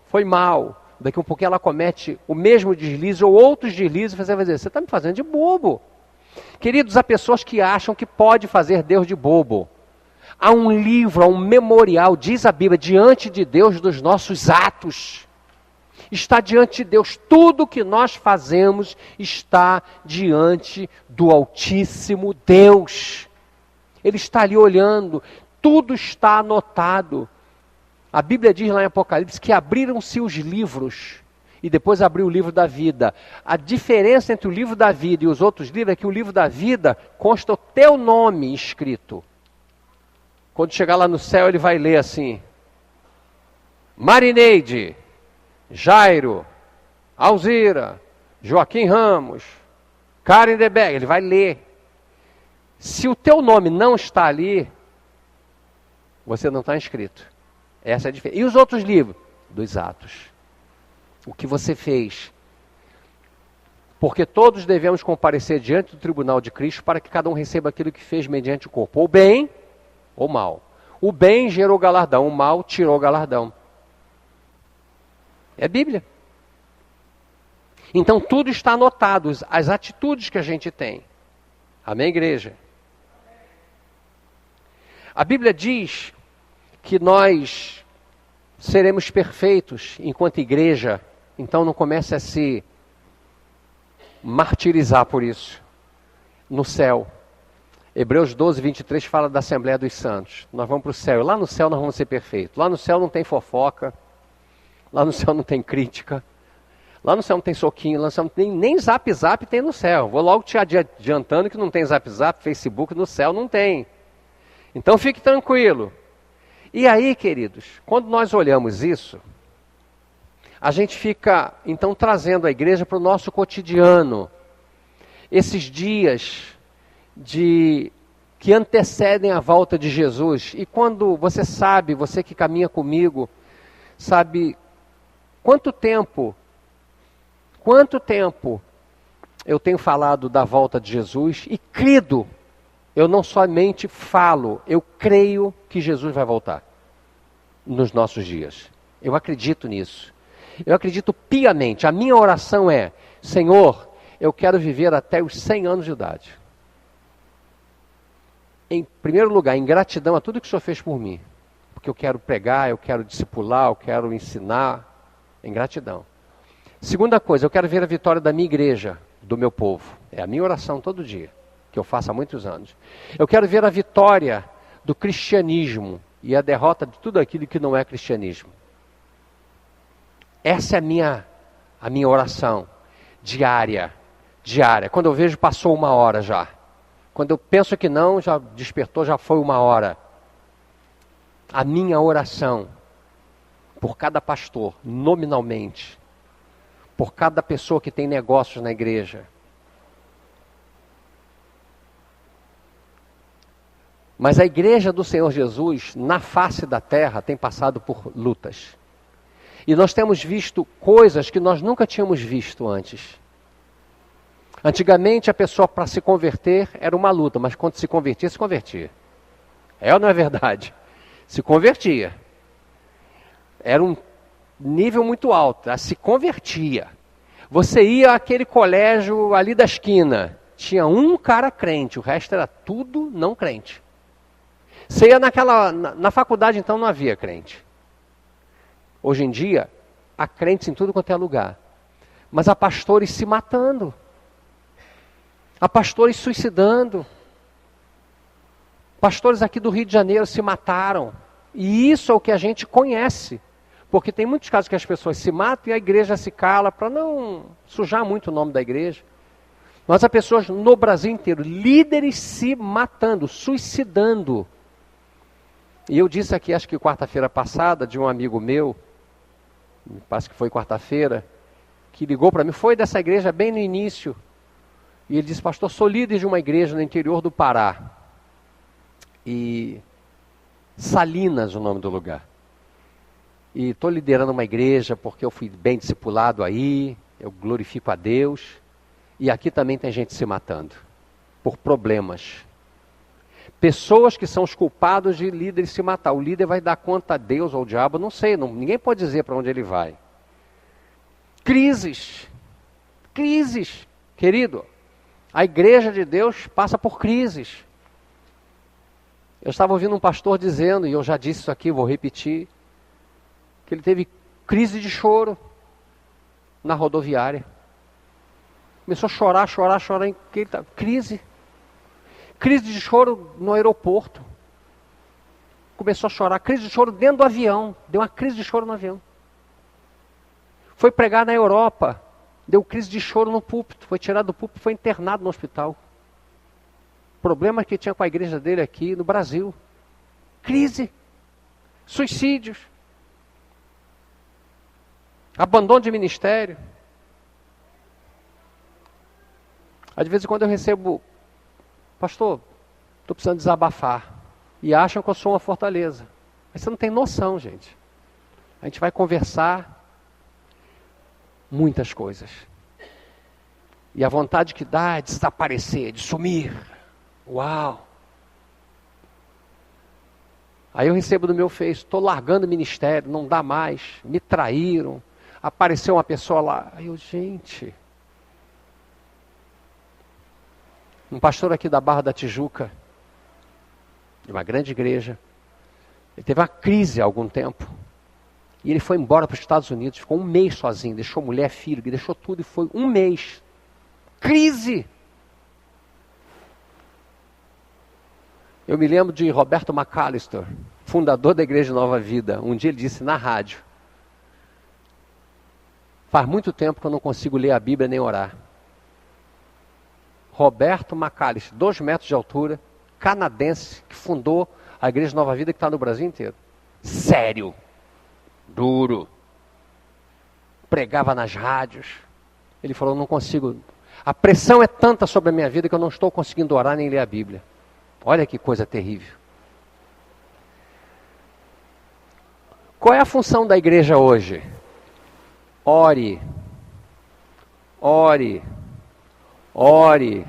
foi mal. Daqui a um pouquinho ela comete o mesmo deslize ou outros deslizes e você vai dizer, você está me fazendo de bobo. Queridos, há pessoas que acham que pode fazer Deus de bobo. Há um livro, há um memorial, diz a Bíblia, diante de Deus dos nossos atos. Está diante de Deus, tudo que nós fazemos está diante do Altíssimo Deus. Ele está ali olhando, tudo está anotado. A Bíblia diz lá em Apocalipse que abriram-se os livros e depois abriu o livro da vida. A diferença entre o livro da vida e os outros livros é que o livro da vida consta o teu nome escrito. Quando chegar lá no céu ele vai ler assim, Marineide, Jairo, Alzira, Joaquim Ramos, Karen Deberg, ele vai ler. Se o teu nome não está ali, você não está inscrito. Essa é a diferença. E os outros livros? Dos Atos. O que você fez. Porque todos devemos comparecer diante do tribunal de Cristo para que cada um receba aquilo que fez mediante o corpo. Ou bem, ou mal. O bem gerou galardão, o mal tirou galardão. É Bíblia. Então tudo está anotado, as atitudes que a gente tem. Amém, igreja? A Bíblia diz que nós seremos perfeitos enquanto igreja, então não comece a se martirizar por isso. No céu. Hebreus 12, 23 fala da Assembleia dos Santos. Nós vamos para o céu, e lá no céu nós vamos ser perfeitos. Lá no céu não tem fofoca, lá no céu não tem crítica, lá no céu não tem soquinho, lá no céu não tem nem zap tem no céu. Vou logo te adiantando que não tem zap, Facebook, no céu não tem. Então fique tranquilo. E aí, queridos, quando nós olhamos isso, a gente fica, então, trazendo a igreja para o nosso cotidiano. Esses dias que antecedem a volta de Jesus. E quando você sabe, você que caminha comigo, sabe quanto tempo eu tenho falado da volta de Jesus e crido. Eu não somente falo, eu creio que Jesus vai voltar nos nossos dias. Eu acredito nisso. Eu acredito piamente. A minha oração é, Senhor, eu quero viver até os 100 anos de idade. Em primeiro lugar, em gratidão a tudo que o Senhor fez por mim. Porque eu quero pregar, eu quero discipular, eu quero ensinar. Em gratidão. Segunda coisa, eu quero ver a vitória da minha igreja, do meu povo. É a minha oração todo dia, que eu faço há muitos anos. Eu quero ver a vitória do cristianismo e a derrota de tudo aquilo que não é cristianismo. Essa é a minha oração diária. Quando eu vejo, passou 1 hora já. Quando eu penso que não, já despertou, já foi 1 hora. A minha oração por cada pastor, nominalmente, por cada pessoa que tem negócios na igreja, Mas a igreja do Senhor Jesus, na face da terra, tem passado por lutas. E nós temos visto coisas que nós nunca tínhamos visto antes. Antigamente a pessoa para se converter era uma luta, mas quando se convertia, se convertia. É ou não é verdade? Se convertia. Era um nível muito alto, se convertia. Você ia àquele colégio ali da esquina, tinha um cara crente, o resto era tudo não crente. Você ia na faculdade, então não havia crente. Hoje em dia, há crentes em tudo quanto é lugar. Mas há pastores se matando. Há pastores suicidando. Pastores aqui do Rio de Janeiro se mataram. E isso é o que a gente conhece. Porque tem muitos casos que as pessoas se matam e a igreja se cala para não sujar muito o nome da igreja. Mas há pessoas no Brasil inteiro, líderes se matando, suicidando. E eu disse aqui, acho que quarta-feira passada, de um amigo meu, parece que foi quarta-feira, que ligou para mim, foi dessa igreja bem no início. E ele disse, pastor, sou líder de uma igreja no interior do Pará. E Salinas, o nome do lugar. E estou liderando uma igreja porque eu fui bem discipulado aí, eu glorifico a Deus. E aqui também tem gente se matando por problemas. Pessoas que são os culpados de líderes se matar. O líder vai dar conta a Deus ou ao diabo, não sei, ninguém pode dizer para onde ele vai. Crises. Crises. Querido, a igreja de Deus passa por crises. Eu estava ouvindo um pastor dizendo, e eu já disse isso aqui, vou repetir, que ele teve crise de choro na rodoviária. Começou a chorar, crise. Crise de choro no aeroporto. Começou a chorar, crise de choro dentro do avião. Deu uma crise de choro no avião. Foi pregar na Europa, deu crise de choro no púlpito. Foi tirado do púlpito, foi internado no hospital. Problema que tinha com a igreja dele aqui no Brasil. Crise. Suicídios. Abandono de ministério. Às vezes quando eu recebo, pastor, estou precisando desabafar. E acham que eu sou uma fortaleza. Mas você não tem noção, gente. A gente vai conversar muitas coisas. E a vontade que dá é de desaparecer, de sumir. Uau! Aí eu recebo do meu Face, estou largando o ministério, não dá mais, me traíram. Apareceu uma pessoa lá. Aí eu, gente... Um pastor aqui da Barra da Tijuca, de uma grande igreja, ele teve uma crise há algum tempo. E ele foi embora para os Estados Unidos, ficou um mês sozinho, deixou mulher, filho, deixou tudo e foi um mês. Crise! Eu me lembro de Roberto McAllister, fundador da Igreja Nova Vida. Um dia ele disse na rádio, faz muito tempo que eu não consigo ler a Bíblia nem orar. Roberto McAllister, 2 metros de altura, canadense, que fundou a Igreja Nova Vida, que está no Brasil inteiro. Sério, duro, pregava nas rádios. Ele falou, não consigo, a pressão é tanta sobre a minha vida que eu não estou conseguindo orar nem ler a Bíblia. Olha que coisa terrível. Qual é a função da igreja hoje? Ore, ore, ore,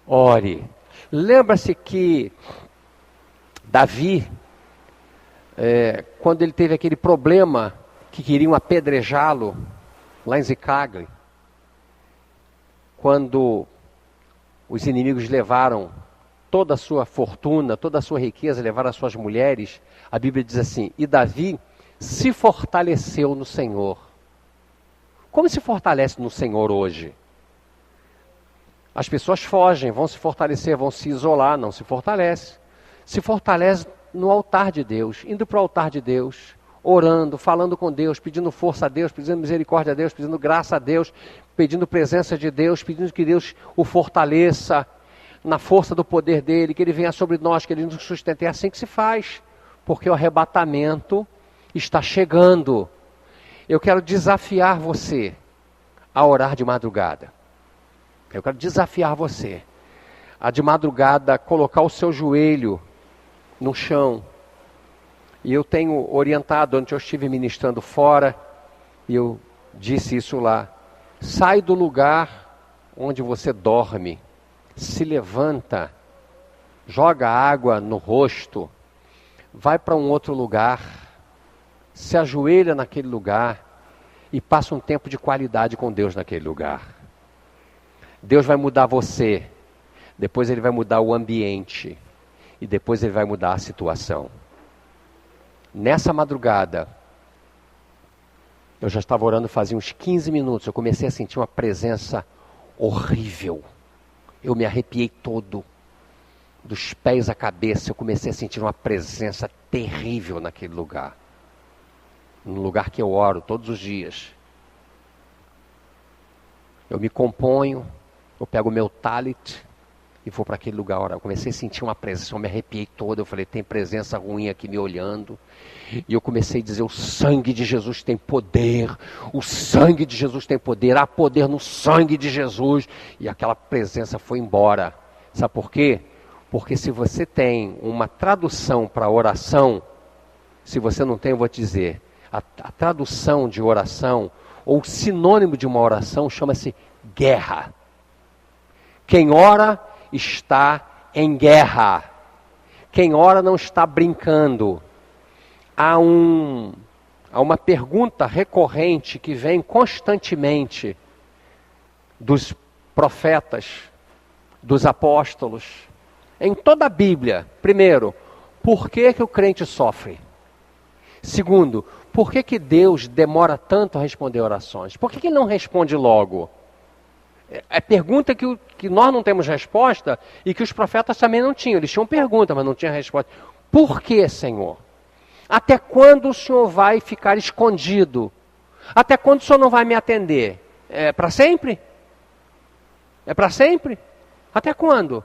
ore. Lembra-se que Davi, quando ele teve aquele problema que queriam apedrejá-lo lá em Ziclague, quando os inimigos levaram toda a sua fortuna, toda a sua riqueza, levaram as suas mulheres, a Bíblia diz assim, e Davi se fortaleceu no Senhor. Como se fortalece no Senhor hoje? As pessoas fogem, vão se fortalecer, vão se isolar, não se fortalece. Se fortalece no altar de Deus, indo para o altar de Deus, orando, falando com Deus, pedindo força a Deus, pedindo misericórdia a Deus, pedindo graça a Deus, pedindo presença de Deus, pedindo que Deus o fortaleça na força do poder dele, que ele venha sobre nós, que ele nos sustente. É assim que se faz, porque o arrebatamento está chegando. Eu quero desafiar você a orar de madrugada. Eu quero desafiar você a de madrugada colocar o seu joelho no chão. E eu tenho orientado, onde eu estive ministrando fora, e eu disse isso lá: sai do lugar onde você dorme, se levanta, joga água no rosto, vai para um outro lugar, se ajoelha naquele lugar e passa um tempo de qualidade com Deus naquele lugar. Deus vai mudar você, depois Ele vai mudar o ambiente e depois Ele vai mudar a situação. Nessa madrugada, eu já estava orando fazia uns 15 minutos, eu comecei a sentir uma presença horrível. Eu me arrepiei todo, dos pés à cabeça, eu comecei a sentir uma presença terrível naquele lugar. No lugar que eu oro todos os dias. Eu me componho, eu pego o meu talit e vou para aquele lugar orar. Eu comecei a sentir uma presença, eu me arrepiei todo, eu falei, tem presença ruim aqui me olhando. E eu comecei a dizer, o sangue de Jesus tem poder, o sangue de Jesus tem poder, há poder no sangue de Jesus. E aquela presença foi embora. Sabe por quê? Porque se você tem uma tradução para oração, se você não tem, eu vou te dizer, a tradução de oração, ou sinônimo de uma oração, chama-se guerra. Quem ora está em guerra. Quem ora não está brincando. Há uma pergunta recorrente que vem constantemente dos profetas, dos apóstolos, em toda a Bíblia. Primeiro, por que o crente sofre? Segundo, por que Deus demora tanto a responder orações? Por que Ele não responde logo? É pergunta que nós não temos resposta e que os profetas também não tinham. Eles tinham pergunta, mas não tinham resposta. Por que, Senhor? Até quando o Senhor vai ficar escondido? Até quando o Senhor não vai me atender? É para sempre? É para sempre? Até quando?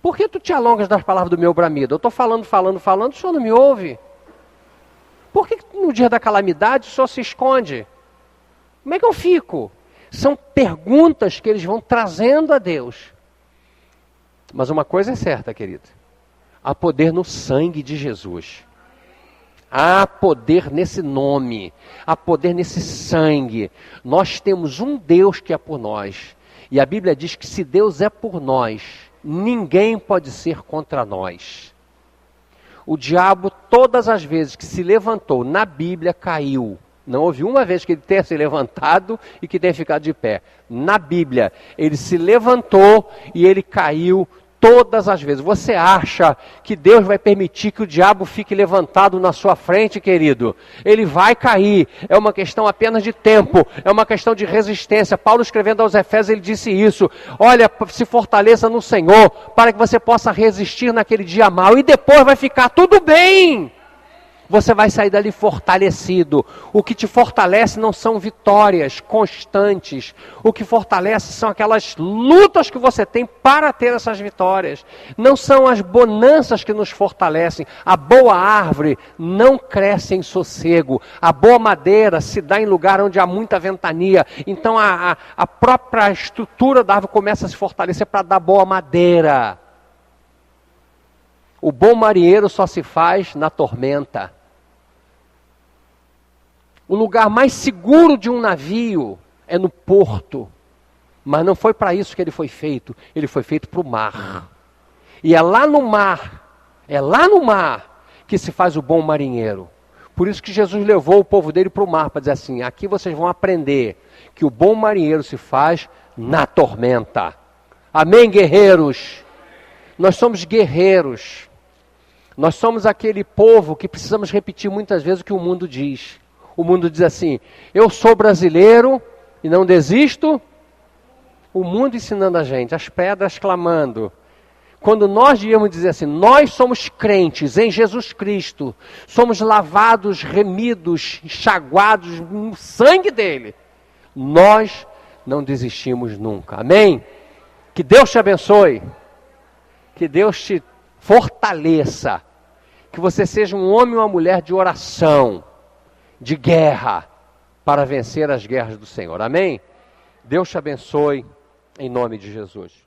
Por que tu te alongas das palavras do meu bramido? Eu estou falando, o Senhor não me ouve? Por que no dia da calamidade o Senhor se esconde? Como é que eu fico? São perguntas que eles vão trazendo a Deus. Mas uma coisa é certa, querido. Há poder no sangue de Jesus. Há poder nesse nome. Há poder nesse sangue. Nós temos um Deus que é por nós. E a Bíblia diz que se Deus é por nós, ninguém pode ser contra nós. O diabo, todas as vezes que se levantou na Bíblia, caiu. Não houve uma vez que ele tenha se levantado e que tenha ficado de pé. Na Bíblia, ele se levantou e ele caiu todas as vezes. Você acha que Deus vai permitir que o diabo fique levantado na sua frente, querido? Ele vai cair. É uma questão apenas de tempo. É uma questão de resistência. Paulo, escrevendo aos Efésios, ele disse isso. Olha, se fortaleça no Senhor para que você possa resistir naquele dia mau. E depois vai ficar tudo bem. Você vai sair dali fortalecido. O que te fortalece não são vitórias constantes. O que fortalece são aquelas lutas que você tem para ter essas vitórias. Não são as bonanças que nos fortalecem. A boa árvore não cresce em sossego. A boa madeira se dá em lugar onde há muita ventania. Então a própria estrutura da árvore começa a se fortalecer para dar boa madeira. O bom marinheiro só se faz na tormenta. O lugar mais seguro de um navio é no porto. Mas não foi para isso que ele foi feito. Ele foi feito para o mar. E é lá no mar que se faz o bom marinheiro. Por isso que Jesus levou o povo dele para o mar, para dizer assim, aqui vocês vão aprender que o bom marinheiro se faz na tormenta. Amém, guerreiros? Nós somos guerreiros. Nós somos aquele povo que precisamos repetir muitas vezes o que o mundo diz. O mundo diz assim, eu sou brasileiro e não desisto. O mundo ensinando a gente, as pedras clamando. Quando nós devíamos dizer assim, nós somos crentes em Jesus Cristo, somos lavados, remidos, enxaguados no sangue dele. Nós não desistimos nunca. Amém? Que Deus te abençoe. Que Deus te fortaleça, que você seja um homem ou uma mulher de oração, de guerra, para vencer as guerras do Senhor. Amém? Deus te abençoe, em nome de Jesus.